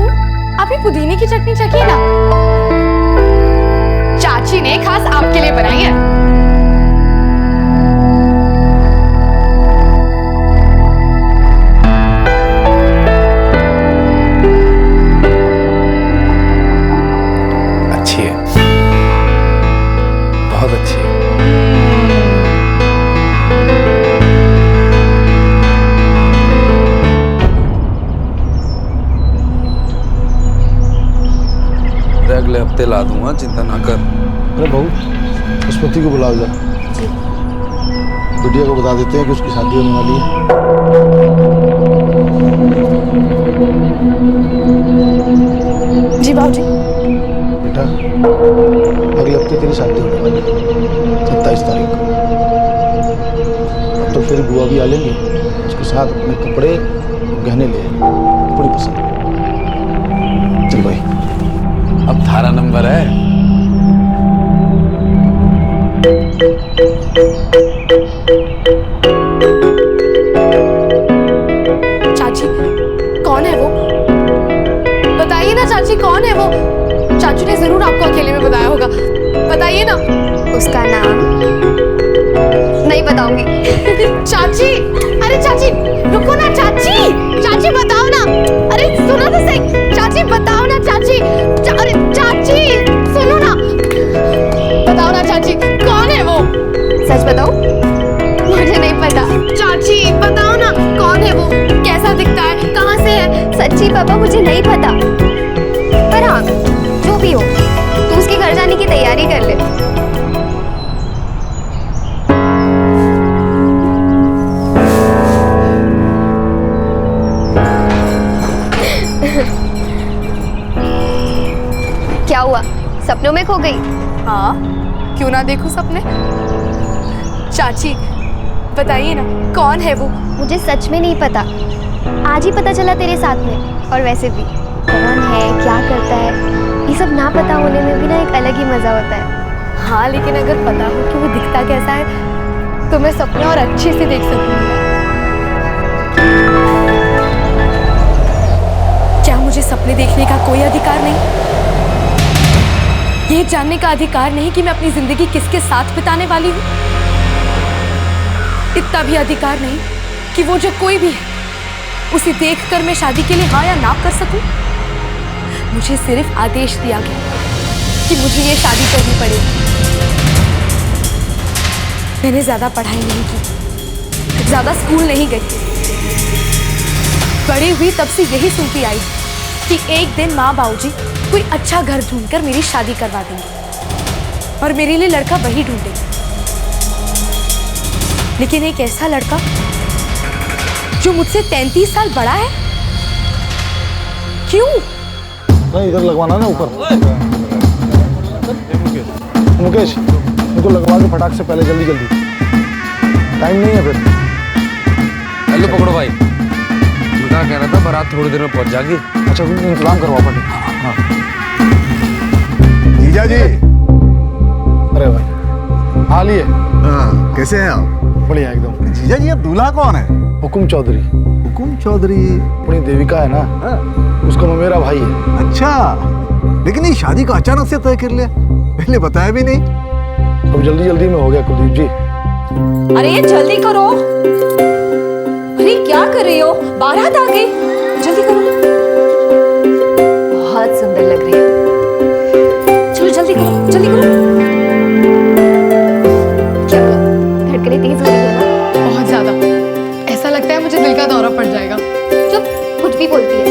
आप ये पुदीने की चटनी चखिए ना, चाची ने खास आपके लिए बनाई है। अच्छी है, बहुत अच्छी है। अगले हफ्ते ला दूंगा, चिंता ना कर। अरे बहू, स्मृति को बुलाओ जरा। बिटिया को बता देते हैं कि उसकी शादी होने वाली है। जी बाबूजी। बेटा, अगले हफ्ते तेरी शादी होने वाली है, 27 तारीख को। अब तो फिर बुआ भी आ लेंगे, उसके साथ अपने कपड़े गहने ले आएंगे, बड़ी पसंद। कौन है वो? चाचू ने जरूर आपको अकेले में बताया होगा, बताइए ना। उसका नाम नहीं बताऊंगी। चाची, अरे चाची रुको ना, चाची चाची बताओ ना, अरे सुनो तो सही, चाची बताओ ना चाची, अरे चाची सुनो ना, बताओ ना चाची कौन है वो? सच बताओ? मुझे नहीं पता। चाची बताओ ना कौन है वो, कैसा दिखता है, कहाँ से है? सच्ची पापा मुझे नहीं पता, पर हाँ जो भी हो तू उसके घर जाने की तैयारी कर ले। क्या हुआ, सपनों में खो गई? हाँ, क्यों ना देखूं सपने। चाची बताइए ना कौन है वो? मुझे सच में नहीं पता, आज ही पता चला तेरे साथ में। और वैसे भी कौन है, क्या करता है, ये सब ना पता होने में भी ना एक अलग ही मजा होता है। हाँ, लेकिन अगर पता हो कि वो दिखता कैसा है तो मैं सपने और अच्छे से देख सकूंगी। क्या मुझे सपने देखने का कोई अधिकार नहीं? ये जानने का अधिकार नहीं कि मैं अपनी जिंदगी किसके साथ बिताने वाली हूँ? इतना भी अधिकार नहीं कि वो जो कोई भी है उसे देखकर मैं शादी के लिए हाँ या ना कर सकूं? मुझे सिर्फ आदेश दिया गया कि मुझे ये शादी करनी पड़ेगी। मैंने ज्यादा पढ़ाई नहीं की, ज्यादा स्कूल नहीं गई, बड़ी हुई तब से यही सुनती आई कि एक दिन माँ बाबूजी कोई अच्छा घर ढूंढकर मेरी शादी करवा देंगे और मेरे लिए लड़का वही ढूंढेंगे। लेकिन एक ऐसा लड़का जो मुझसे 33 साल बड़ा है, क्यों? नहीं, इधर लगवाना ना ऊपर। मुकेश इनको लगवा के फटाक से पहले, जल्दी जल्दी, टाइम नहीं है फिर। हेलो पकड़ो भाई, क्या कह रहा था, बारात थोड़ी देर में पहुंच जाएगी। अच्छा इंतजाम करवा पाटे। हाँ जीजा जी। अरे भाई हाल ही है। हाँ, कैसे हैं आप? बढ़िया एकदम। जीजा जी, अब दूल्हा कौन है? हुकुम चौधरी। हुकुम चौधरी अपनी देविका है ना, उसका मेरा भाई है। अच्छा, लेकिन ये शादी का अचानक से तय कर लिया, पहले बताया भी नहीं। अब जल्दी जल्दी में हो गया कुलदीप जी। अरे ये जल्दी करो, अरे क्या कर रही हो, बारात आ गई, जल्दी करो। बहुत सुंदर लग रही है, चलो जल्दी करो, जल्दी करो। क्या धड़कने तेज हो रही है ना? बहुत ज्यादा, ऐसा लगता है मुझे दिल का दौरा पड़ जाएगा। चुप, कुछ भी बोलती है।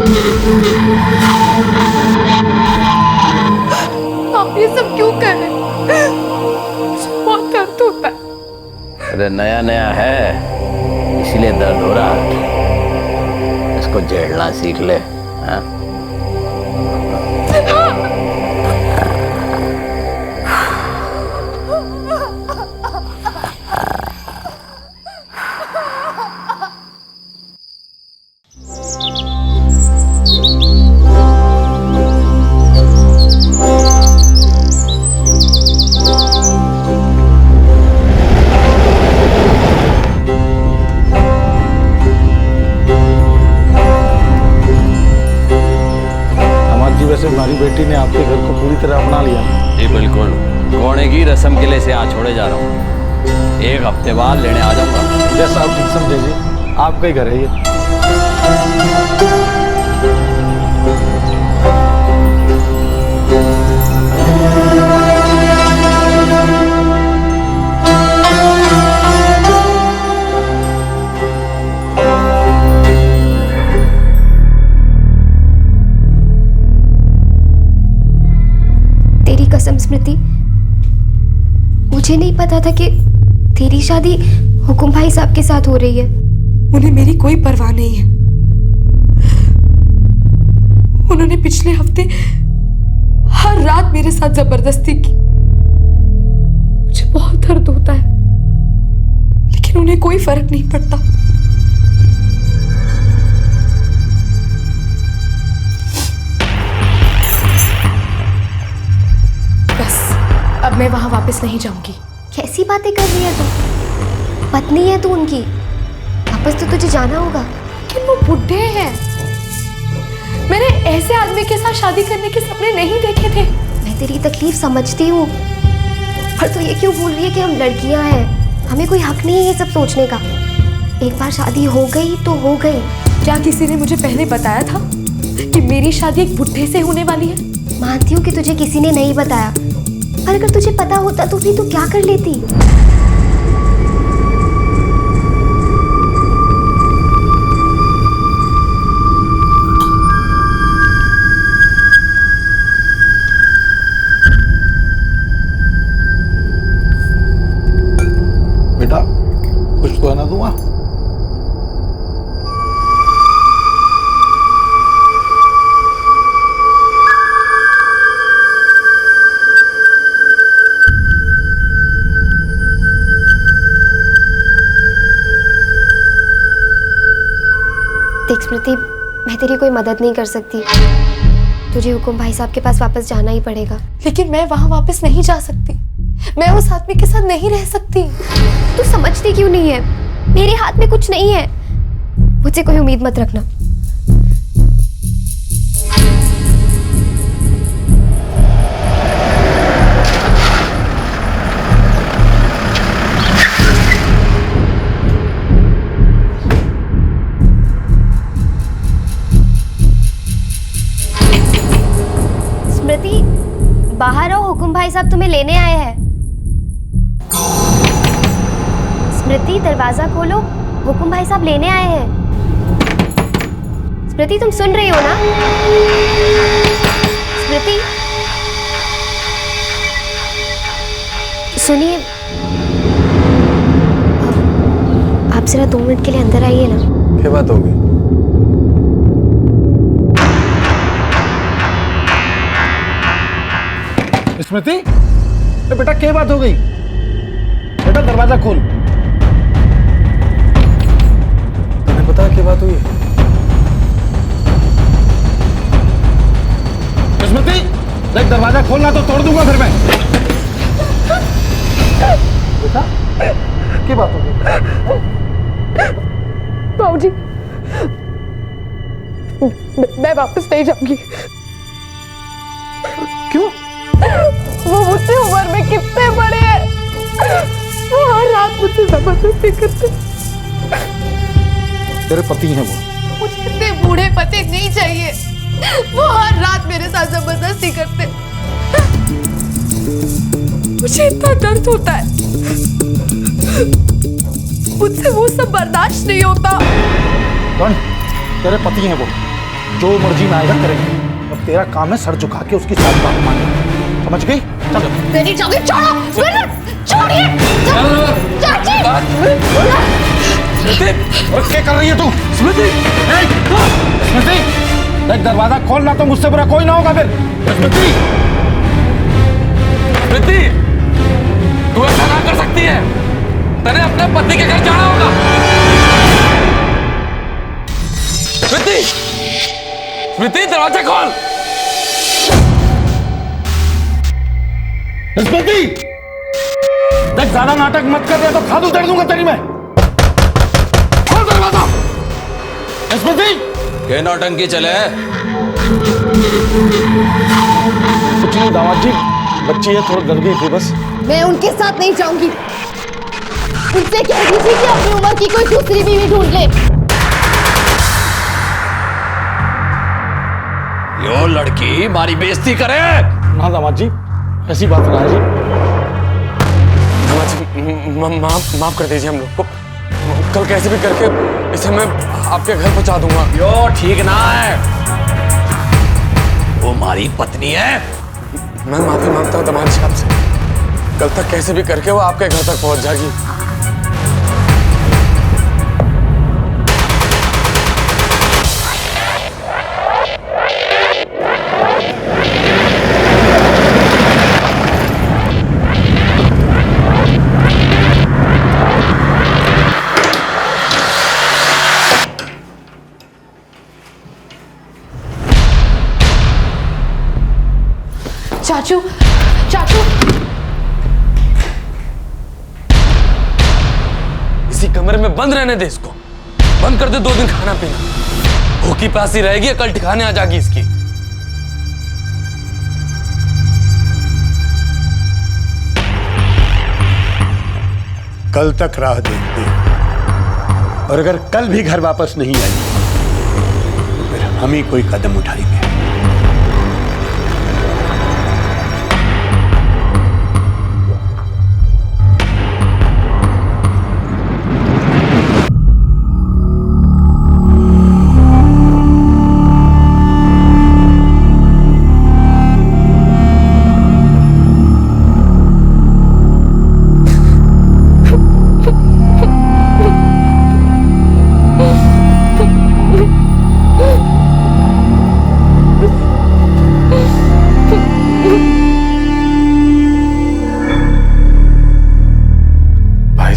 आप ये सब क्यों कर रहे हैं? मुझे बहुत दर्द होता है। अरे नया नया है इसलिए दर्द हो रहा है, इसको झेलना सीख ले। हाँ? वैसे हमारी बेटी ने आपके घर को पूरी तरह अपना लिया। जी बिल्कुल, घोड़े की रस्म के लिए से यहाँ छोड़े जा रहा हूँ, 1 हफ्ते बाद लेने आ जाऊंगा। जैसा आप ठीक समझिए, आपका ही घर है ये। कसम स्मृति, मुझे नहीं पता था कि तेरी शादी हुकुम भाई साहब के साथ हो रही है। उन्हें मेरी कोई परवाह नहीं है। उन्होंने पिछले हफ्ते हर रात मेरे साथ जबरदस्ती की। मुझे बहुत दर्द होता है, लेकिन उन्हें कोई फर्क नहीं पड़ता। अब मैं वहां वापस नहीं जाऊंगी। कैसी बातें कर रही है तू? पत्नी है तू उनकी, वापस तो तुझे जाना होगा। लेकिन वो बुढ़े हैं। मैंने ऐसे आदमी के साथ शादी करने के सपने नहीं देखे थे। मैं तेरी तकलीफ समझती हूँ, पर तू ये क्यों बोल रही है कि हम लड़कियां हैं? हमें कोई हक नहीं है ये सब सोचने का। एक बार शादी हो गई तो हो गई। क्या किसी ने मुझे पहले बताया था कि मेरी शादी एक बुढ़े से होने वाली है? मानती हूँ कि तुझे किसी ने नहीं बताया, पर अगर तुझे पता होता तो फिर तू क्या कर लेती? बेटा कुछ तो है ना दूंगा। देख स्मृति, मैं तेरी कोई मदद नहीं कर सकती। तुझे हुकुम भाई साहब के पास वापस जाना ही पड़ेगा। लेकिन मैं वहां वापस नहीं जा सकती। मैं उस आदमी के साथ नहीं रह सकती। तू समझती क्यों नहीं है? मेरे हाथ में कुछ नहीं है। मुझसे कोई उम्मीद मत रखना। स्मृति, बाहर आओ, हुकुम भाई साहब तुम्हें लेने आए हैं। स्मृति, दरवाजा खोलो, हुकुम भाई साहब लेने आए हैं। स्मृति, तुम सुन रही हो ना? स्मृति, सुनिए, आप जरा 2 मिनट के लिए अंदर आइए ना। क्या बात होगी? स्मृति, बेटा क्या बात हो गई? बेटा दरवाजा खोल। तुम्हें पता है क्या बात हुई? स्मृति, देख दरवाजा खोलना तो तोड़ दूंगा फिर मैं। बेटा क्या बात हो गई? बाबूजी, मैं वापस नहीं जाऊंगी। क्यों? वो मुझसे उम्र में कितने बड़े हैं। वो हर रात मुझसे जबरदस्ती करते। तेरे पति हैं वो। मुझे इतने बूढ़े पति नहीं चाहिए। वो हर रात मेरे साथ जबरदस्ती करते। मुझे इतना दर्द होता है, मुझसे वो सब बर्दाश्त नहीं होता। कौन? तेरे पति हैं वो। जो मर्जी में आएगा करेंगे। अब तेरा काम है सर झुका के उसकी सारी बात मानना, समझ गई? चल। मेरी जगह छोड़ो, छोड़िए। चाची। क्या कर रही है तू? स्मृति, स्मृति, देख दरवाजा खोलना तो मुझसे बुरा कोई ना होगा फिर। स्मृति, स्मृति, तू ऐसा ना कर सकती है। तेरे अपने पति के घर जाना होगा। स्मृति, स्मृति, दरवाजा खोल। स्मृति, देख ज्यादा नाटक मत कर, तो खादू दे दूंगा तेरी मैं। खोल दरवाजा। स्मृति, क्या नौटंकी चले? कुछ नहीं दामाद जी, बच्ची है थोड़ा डर गई थी बस। मैं उनके साथ नहीं जाऊंगी। उनसे कह दीजिए कि अपनी उम्र की कोई दूसरी बीवी ढूंढ ले। यो लड़की हमारी बेइज्जती करे। ना दामाद जी, ऐसी बात ना है जी। दामाद जी, माफ कर दीजिए हम लोग को। कल कैसे भी करके इसे मैं आपके घर पहुंचा दूंगा। यो ठीक ना है, वो हमारी पत्नी है। मैं माफी मांगता हूँ दामाद जी आपसे। कल तक कैसे भी करके वो आपके घर तक पहुंच जाएगी। चाचू, चाचू, इसी कमरे में बंद रहने दे इसको। बंद कर दे 2 दिन खाना पीना। भूखी प्यासी रहेगी, कल ठिकाने आ जाएगी इसकी। कल तक राह देखते हैं, और अगर कल भी घर वापस नहीं आई तो फिर हम ही कोई कदम उठाएंगे।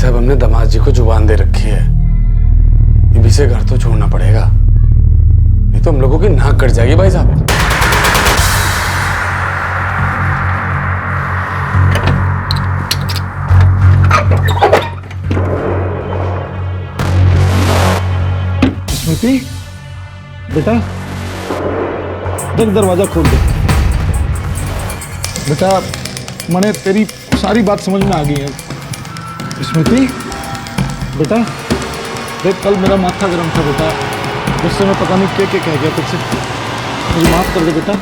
हमने दामाद जी को जुबान दे रखी है, ये भी से घर तो छोड़ना पड़ेगा, नहीं तो हम लोगों की नाक कट जाएगी भाई साहब। स्मृति, बेटा देख दरवाजा खोल दे। बेटा मैंने तेरी सारी बात समझ में आ गई है। स्मृति बेटा देख, कल मेरा माथा गर्म था बेटा, उससे मैं पता नहीं क्या कह गया तुझसे, मुझे माफ कर दे बेटा।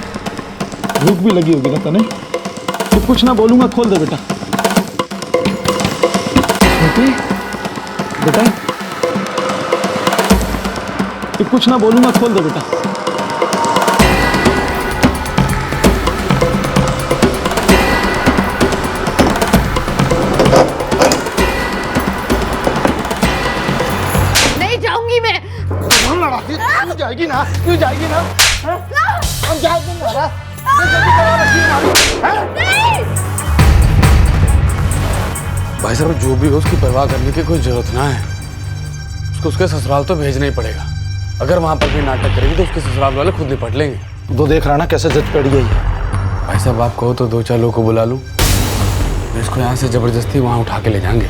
भूख भी लगी होगी ना तने, तो कुछ ना बोलूंगा, खोल दे बेटा। स्मृति बेटा, तो कुछ ना बोलूंगा, खोल दे बेटा। तू जाएगी ना, तू जाएगी ना, हम जाएंगे ना। भाई साहब जो भी हो उसकी परवाह करने की कोई जरूरत ना है, उसको उसके ससुराल तो भेजना ही पड़ेगा। अगर वहां पर कोई नाटक करेगी तो उसके ससुराल वाले खुद निपट लेंगे। तो देख रहा ना कैसे जज पड़ गई। भाई साहब आप कहो तो 2-4 लोगों को बुला लूं, तो इसको यहाँ से जबरदस्ती वहां उठा के ले जाएंगे।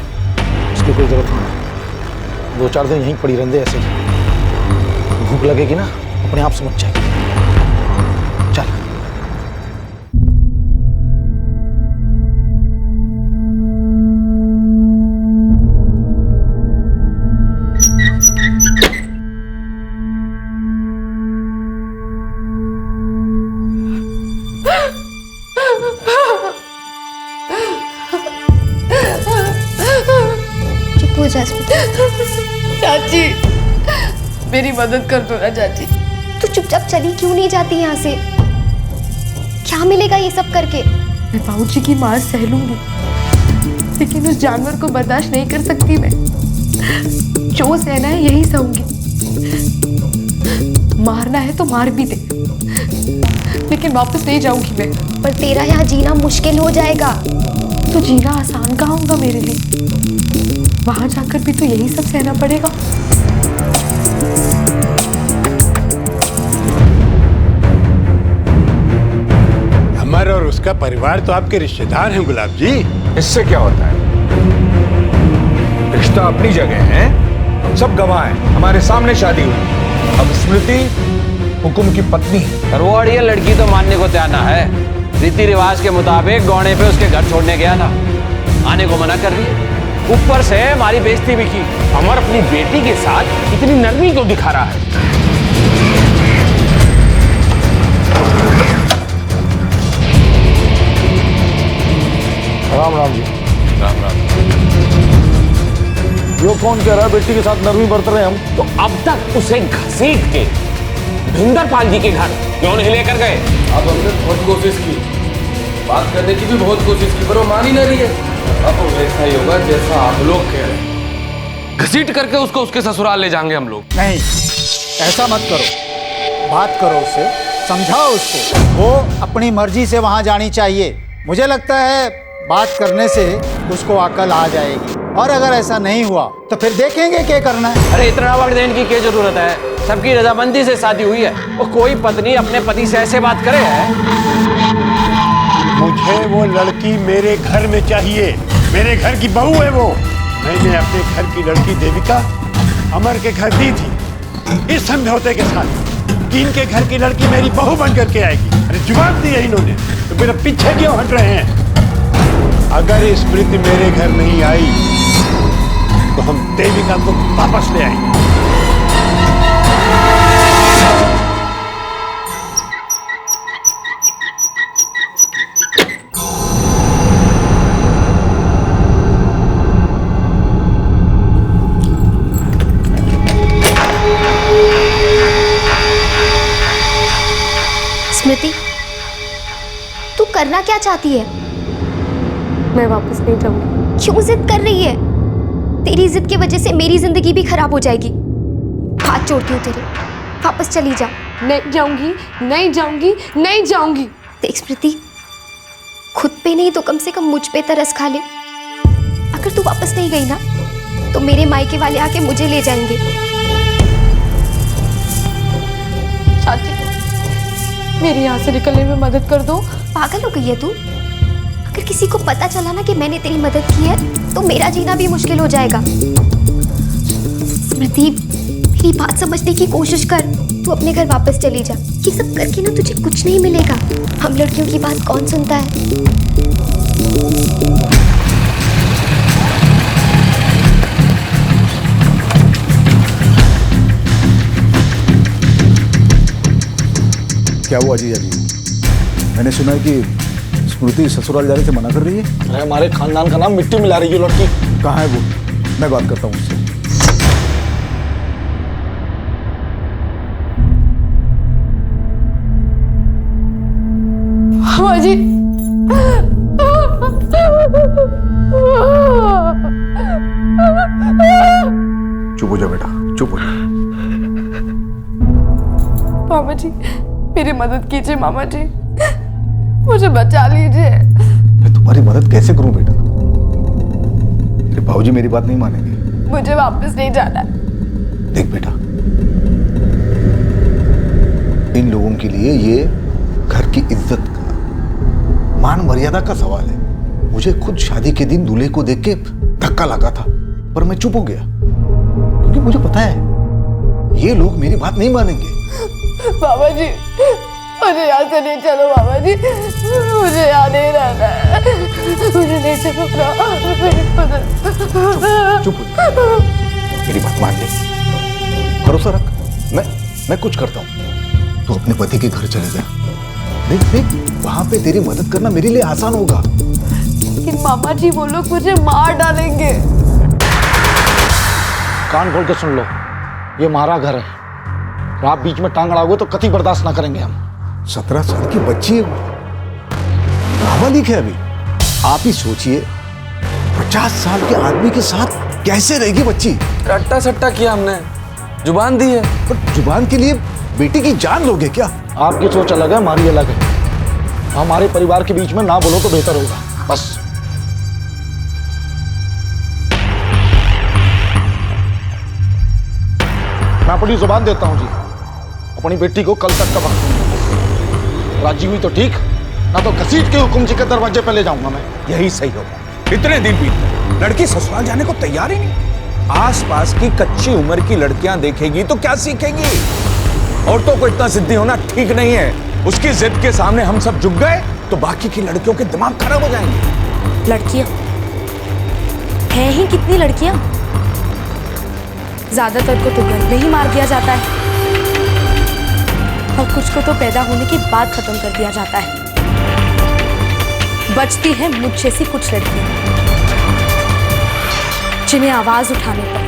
उसकी कोई जरूरत नहीं, 2-4 दिन यहीं पड़ी रहने ऐसे ही। भूख लगेगी ना अपने आप समझ जाएगी। चल चुप हो जा। चाची मेरी मदद कर दो ना चाची। तू चुप चुपचाप चली क्यों नहीं जाती यहाँ से? क्या मिलेगा ये सब करके? मैं बाबूजी की मार सह लूंगी, लेकिन उस जानवर को बर्दाश्त नहीं कर सकती मैं। जो सहना है यही सहूंगी। मारना है तो मार भी दे, लेकिन वापस नहीं जाऊंगी मैं। पर तेरा यहाँ जीना मुश्किल हो जाएगा। तो जीना आसान कहाँ होगा मेरे लिए? वहां जाकर भी तो यही सब सहना पड़ेगा। अमर और उसका परिवार तो आपके रिश्तेदार हैं गुलाब जी। इससे क्या होता है? रिश्ता अपनी जगह है, हम सब गवाह हैं, हमारे सामने शादी हुई। अब स्मृति हुकुम की पत्नी है। तरवाड़ ये लड़की तो मानने को तैयार ना है। रीति रिवाज के मुताबिक गौने पे उसके घर छोड़ने गया था, आने को मना कर रही है। ऊपर से हमारी बेइज्जती भी की। अमर अपनी बेटी के साथ इतनी नरमी क्यों दिखा रहा है? राम राम जी। राम राम। यो कौन कह रहा है बेटी के साथ नरमी बरत रहे हम? तो अब तक उसे घसीट के भिंदरपाल जी के घर क्यों नहीं लेकर गए? अब हमने बहुत कोशिश की, बात करने की भी बहुत कोशिश की, पर वो मान ही नहीं रही है। अब वैसा ही होगा जैसा आप लोग कह रहे हैं। घसीट करके उसको उसके ससुराल ले जाएंगे हम लोग। नहीं, ऐसा मत करो। बात करो उससे, समझाओ उसको। वो अपनी मर्जी से वहां जानी चाहिए। मुझे लगता है बात करने से उसको अकल आ जाएगी। और अगर ऐसा नहीं हुआ तो फिर देखेंगे क्या करना है। अरे इतना वक्त देने की क्या जरूरत है? सबकी रजामंदी से शादी हुई है। वो कोई पत्नी अपने पति से ऐसे बात करे है? मुझे वो लड़की मेरे घर में चाहिए। मेरे घर की बहू है वो। मैंने अपने घर की लड़की देविका अमर के घर दी थी, इस समझौते के साथ कि इनके घर की लड़की मेरी बहू बन करके आएगी। अरे जवाब दिया इन्होंने, तो मेरे पीछे क्यों हट रहे हैं? अगर स्मृति मेरे घर नहीं आई तो हम देविका को वापस ले आएंगे। स्मृति, तू करना क्या चाहती है? मैं वापस नहीं जाऊंगी। क्यों जिद कर रही है? तेरी जिद की वजह से मेरी जिंदगी भी खराब हो जाएगी। हाथ जोड़ती हूँ तेरे, वापस चली जा। नहीं जाऊंगी, नहीं जाऊंगी, नहीं जाऊंगी। देख स्मृति, खुद पे नहीं तो कम से कम मुझ पे तरस खा ले। अगर तू वापस नहीं गई ना तो मेरे मायके वाले आके मुझे ले जाएंगे। चाची, मेरी यहाँ से निकलने में मदद कर दो। पागल हो गई है तू? अगर किसी को पता चला ना कि मैंने तेरी मदद की है तो मेरा जीना भी मुश्किल हो जाएगा। स्मृति, मेरी बात समझने की कोशिश कर। तू अपने घर वापस चली जा। ये सब करके ना तुझे कुछ नहीं मिलेगा। हम लड़कियों की बात कौन सुनता है? क्या हुआ जीजा जी? मैंने सुना है कि स्मृति ससुराल जाने से मना कर रही है। अरे हमारे खानदान का नाम मिट्टी मिला रही है लड़की। कहाँ है वो? मैं बात करता हूँ उससे। हाँ जी। चुप हो जा बेटा, चुप हो जा। मामा जी, मेरी मदद कीजिए। मामा जी, मुझे बचा लीजिए। मैं तुम्हारी मदद कैसे करूं बेटा? तेरे बाबूजी मेरी बात नहीं मानेंगे। मुझे वापस नहीं जाना। देख बेटा, इन लोगों के लिए ये घर की इज्जत का, मान मर्यादा का सवाल है। मुझे खुद शादी के दिन दूल्हे को देख के धक्का लगा था, पर मैं चुप हो गया क्योंकि मुझे पता है ये लोग मेरी बात नहीं मानेंगे। बाबा जी, मुझे यहाँ से नहीं चलो। बाबा जी, मुझे यहाँ नहीं रहना है। मुझे नहीं चलो। चुप हो, मेरी बात मान ले, भरोसा रख। मैं कुछ करता हूँ। तू अपने पति के घर चले जा। देख देख, वहां पे तेरी मदद करना मेरे लिए आसान होगा। लेकिन मामा जी, वो लोग मुझे मार डालेंगे। कान खोल के सुन लो, ये हमारा घर है। और आप बीच में टांग अड़ाओगे तो कतई बर्दाश्त ना करेंगे हम। 17 साल की बच्ची है वो, नाबालिग है अभी। आप ही सोचिए 50 साल के आदमी के साथ कैसे रहेगी बच्ची। रट्टा सट्टा किया हमने, जुबान दी है। पर जुबान के लिए बेटी की जान लोगे क्या? आपकी सोच अलग है, हमारी अलग है। हमारे परिवार के बीच में ना बोलो तो बेहतर होगा, बस। मैं अपनी जुबान देता हूं जी, अपनी बेटी को कल तक का वक्त। राजी हुई तो ठीक, ना तो घसीट के हुकुम जी के दरवाजे पे ले जाऊंगा मैं। यही सही होगा। इतने दिन बीत गए, लड़की ससुराल जाने को तैयार ही नहीं। आसपास की कच्ची उम्र की लड़कियां देखेगी तो क्या सीखेगी? औरतों को इतना जिद्दी होना ठीक नहीं है। उसकी जिद के सामने हम सब झुक गए तो बाकी की लड़कियों के दिमाग खराब हो जाएंगे। लड़कियां हैं ही कितनी लड़कियां, ज्यादातर को तो घर में ही मार दिया जाता है और कुछ को तो पैदा होने के बाद खत्म कर दिया जाता है। बचती है मुझ जैसी कुछ लड़कियां जिन्हें आवाज उठाने पर,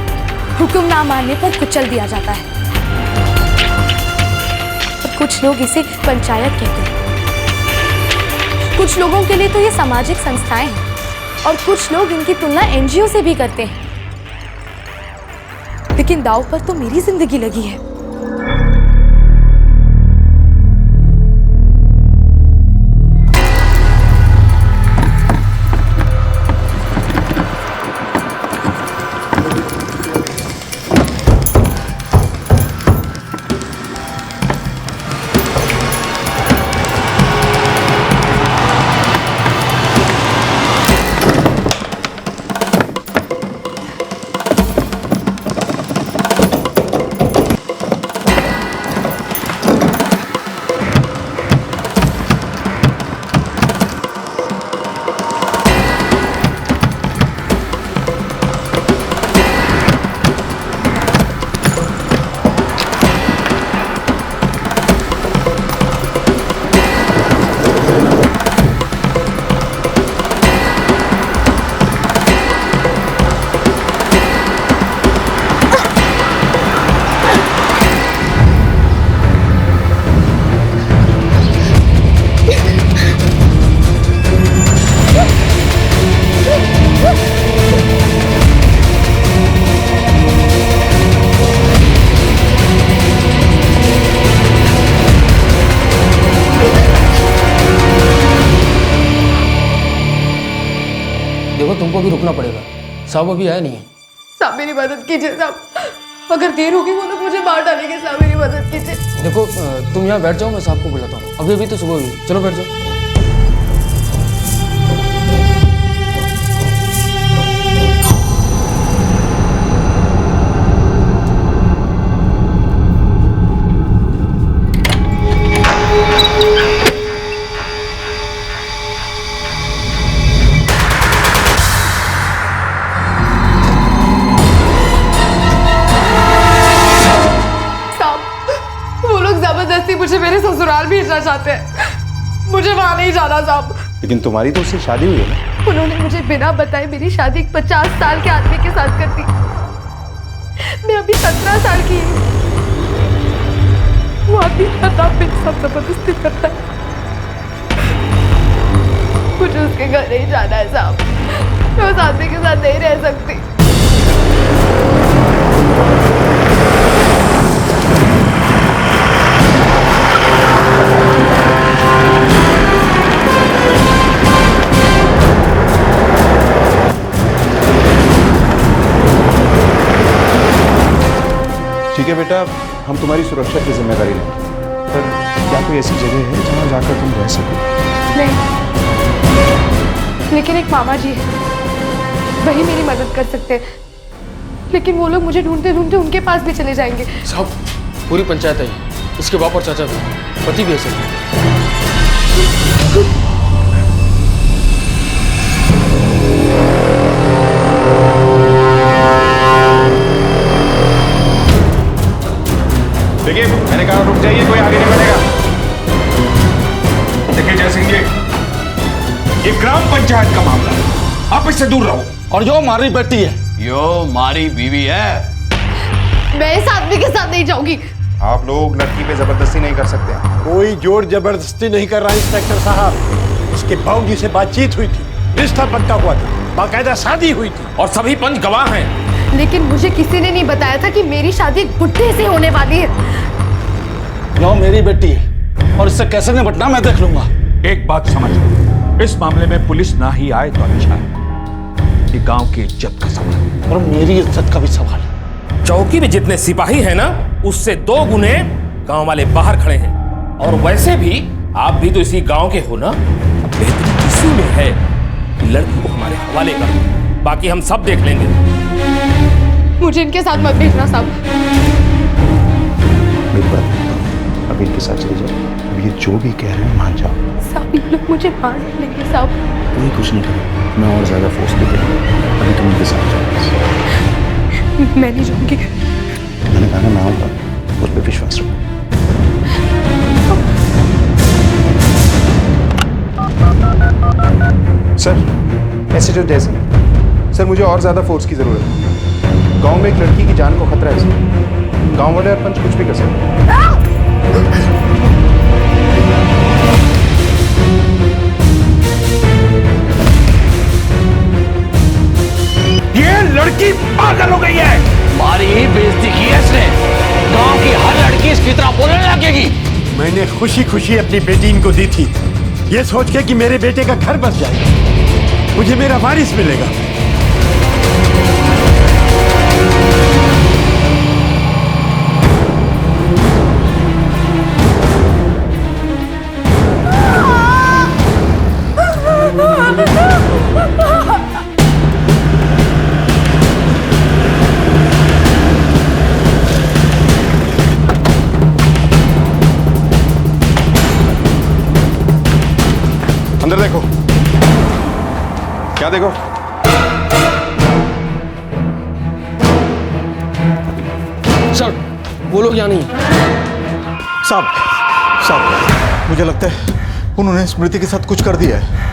हुक्म ना मानने पर कुचल दिया जाता है। और कुछ लोग इसे पंचायत कहते हैं। कुछ लोगों के लिए तो ये सामाजिक संस्थाएं हैं और कुछ लोग इनकी तुलना एनजीओ से भी करते हैं। लेकिन दांव पर तो मेरी जिंदगी लगी है। देखो तुमको भी रुकना पड़ेगा, साहब अभी आया नहीं है। साहब मेरी मदद कीजिए साहब, अगर देर होगी वो लोग मुझे मार डालेंगे। साहब मेरी मदद कीजिए। देखो तुम यहाँ बैठ जाओ, मैं साहब को बुलाता हूँ। अभी अभी तो सुबह हुई, चलो बैठ जाओ। मुझे मेरे ससुराल भेजना चाहते हैं। मुझे वहां नहीं जाना साहब। लेकिन तुम्हारी तो उससे शादी हुई है ना? उन्होंने मुझे बिना बताए मेरी शादी 50 साल के आदमी के साथ कर दी। मैं अभी 17 साल की हूँ। वो आदमी मेरे साथ जबरदस्ती करता है। मुझे उसके घर नहीं जाना है साहब। मैं उस आदमी के साथ नहीं रह सकती। ठीक है बेटा, हम तुम्हारी सुरक्षा की जिम्मेदारी लेंगे, पर क्या कोई ऐसी जगह है जहाँ जाकर तुम रह सको? नहीं, लेकिन एक मामा जी है, वही मेरी मदद कर सकते हैं। लेकिन वो लोग मुझे ढूंढते ढूंढते उनके पास भी चले जाएंगे। साहब पूरी पंचायत आई, उसके बाप और चाचा भी, पति भी ऐसे। देखिए मैंने कहा रुक जाइए, कोई आगे नहीं बढ़ेगा। देखिए जयसिंह जी, ये ग्राम पंचायत का मामला है, आप इससे दूर रहो। और यो हमारी बेटी है, यो हमारी बीवी है। मैं इस आदमी के साथ नहीं जाऊंगी। आप लोग लड़की पे जबरदस्ती नहीं कर सकते। कोई जोर जबरदस्ती नहीं कर रहा इंस्पेक्टर साहब। उसके बाबूजी से बातचीत हुई थी, रिश्ता पक्का हुआ था, बाकायदा शादी हुई थी और सभी पंच गवाह हैं। लेकिन मुझे किसी ने नहीं बताया था कि मेरी शादी एक बुड्ढे से होने वाली है। नो मेरी बेटी है और इससे कैसे निपटना मैं देख लूंगा। एक बात समझ लो, इस मामले में पुलिस ना ही आए तो अच्छा है। ये गांव की इज्जत का सवाल है और मेरी इज्जत का भी सवाल है। चौकी में जितने सिपाही हैं ना, उससे 2 गुने गांव वाले बाहर खड़े हैं। और वैसे भी आप भी तो इसी गांव के हो ना। अब बेहतरी इसी में है कि लड़की को हमारे हवाले कर दो, बाकी हम सब देख लेंगे। मुझे इनके साथ मत भेजना साहब। मेरी बात अब इनके साथ चले जाओ। अब ये जो भी कह रहे हैं मान जाओ। साहब ये लोग मुझे मार लेंगे साहब। कोई कुछ नहीं करेगा, मैं और ज्यादा फोर्स भी करूँगा। अभी तुम इनके साथ जाओ। मैं नहीं जाऊंगी। मैंने कहा ना मैं आऊँगा, उस पर विश्वास रखो। सर एसएचओ जैसे सर, मुझे और ज्यादा फोर्स की जरूरत है। गांव में एक लड़की की जान को खतरा है सर। गांव वाले और पंच कुछ भी कर सकते हैं। ये लड़की पागल हो गई है। हमारी ही बेइज्जती की है इसने। गांव की हर लड़की इसकी तरह बोलने लगेगी। मैंने खुशी खुशी अपनी बेटी इनको दी थी, ये सोच के कि मेरे बेटे का घर बस जाएगा, मुझे मेरा वारिस मिलेगा। अंदर देखो। क्या देखो? सर वो लोग यहाँ नहीं। साहब मुझे लगता है उन्होंने स्मृति के साथ कुछ कर दिया है।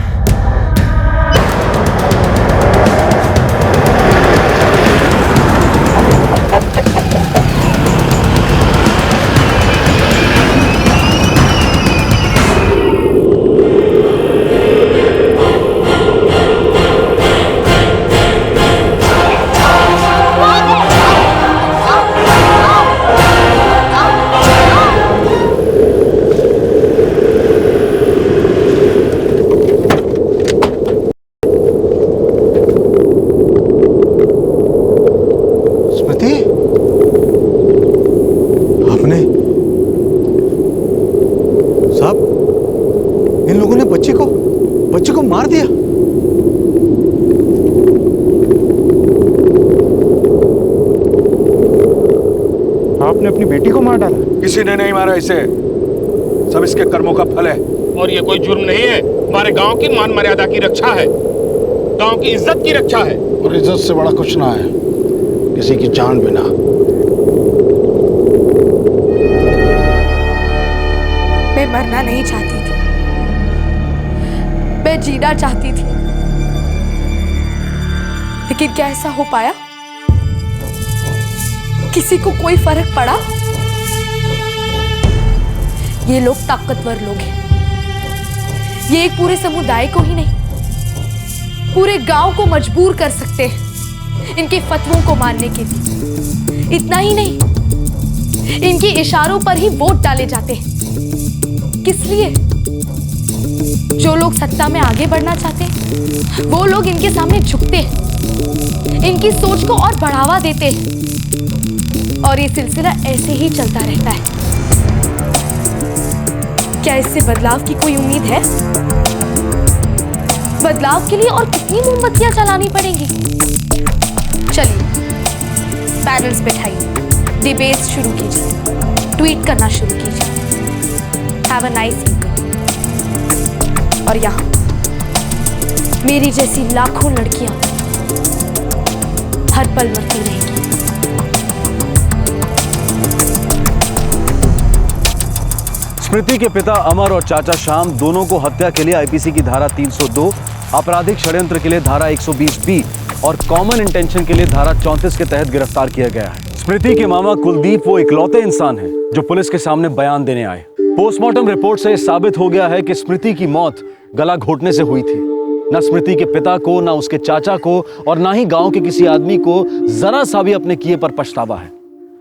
बच्चे को मार दिया। आपने अपनी बेटी को मार डाला? किसी ने नहीं मारा इसे, सब इसके कर्मों का फल है। और ये कोई जुर्म नहीं है, हमारे गांव की मान मर्यादा की रक्षा है, गांव की इज्जत की रक्षा है। और इज्जत से बड़ा कुछ ना है, किसी की जान बिना। मैं मरना नहीं चाहती थी, मैं जीना चाहती थी, लेकिन क्या ऐसा हो पाया? किसी को कोई फर्क पड़ा? ये लोग ताकतवर लोग हैं, ये एक पूरे समुदाय को ही नहीं पूरे गांव को मजबूर कर सकते हैं इनके फतवों को मानने के लिए। इतना ही नहीं, इनके इशारों पर ही वोट डाले जाते हैं। किस लिए? जो लोग सत्ता में आगे बढ़ना चाहते हैं वो लोग इनके सामने झुकते हैं, इनकी सोच को और बढ़ावा देते हैं, और ये सिलसिला ऐसे ही चलता रहता है। क्या इससे बदलाव की कोई उम्मीद है? बदलाव के लिए और कितनी मोमबत्तियां जलानी पड़ेंगी? चलिए पैनल्स बैठाइए, डिबेट शुरू कीजिए, ट्वीट करना शुरू कीजिए। Have a nice evening. और यहाँ मेरी जैसी लाखों लड़कियां हर पल मरती रहेंगी। स्मृति के पिता अमर और चाचा श्याम दोनों को हत्या के लिए आईपीसी की धारा 302, आपराधिक षड्यंत्र के लिए धारा 120B और कॉमन इंटेंशन के लिए धारा 34 के तहत गिरफ्तार किया गया है। स्मृति के मामा कुलदीप वो इकलौते इंसान हैं जो पुलिस के सामने बयान देने आए। पोस्टमार्टम रिपोर्ट से साबित हो गया है कि स्मृति की मौत गला घोटने से हुई थी। न स्मृति के पिता को, न उसके चाचा को और ना ही गांव के किसी आदमी को जरा सा भी अपने किए पर पछतावा है,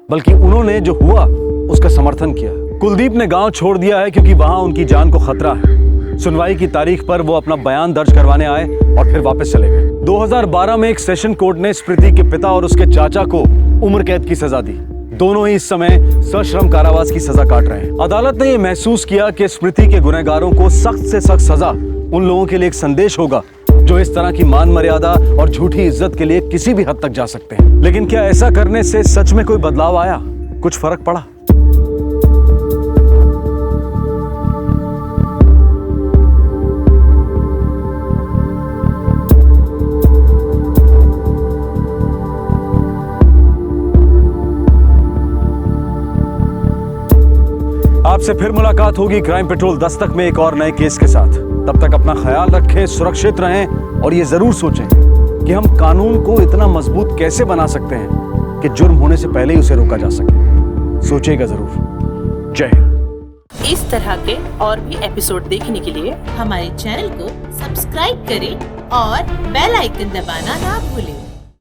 बल्कि उन्होंने जो हुआ उसका समर्थन किया। कुलदीप ने गांव छोड़ दिया है क्योंकि वहां उनकी जान को खतरा है। सुनवाई की तारीख पर वो अपना बयान दर्ज करवाने आए और फिर वापस चले गए। 2012 में एक सेशन कोर्ट ने स्मृति के पिता और उसके चाचा को उम्र कैद की सजा दी। दोनों ही इस समय सश्रम कारावास की सजा काट रहे हैं। अदालत ने यह महसूस किया कि स्मृति के गुनहगारों को सख्त से सख्त सजा उन लोगों के लिए एक संदेश होगा जो इस तरह की मान मर्यादा और झूठी इज्जत के लिए किसी भी हद तक जा सकते हैं। लेकिन क्या ऐसा करने से सच में कोई बदलाव आया? कुछ फर्क पड़ा? आपसे फिर मुलाकात होगी क्राइम पेट्रोल दस्तक में एक और नए केस के साथ। तब तक अपना ख्याल रखें, सुरक्षित रहें और ये जरूर सोचें कि हम कानून को इतना मजबूत कैसे बना सकते हैं कि जुर्म होने से पहले ही उसे रोका जा सके। सोचिएगा जरूर। जय हिंद। इस तरह के और भी एपिसोड देखने के लिए हमारे चैनल को सब्सक्राइब करें और बेल आइकन दबाना ना भूलें।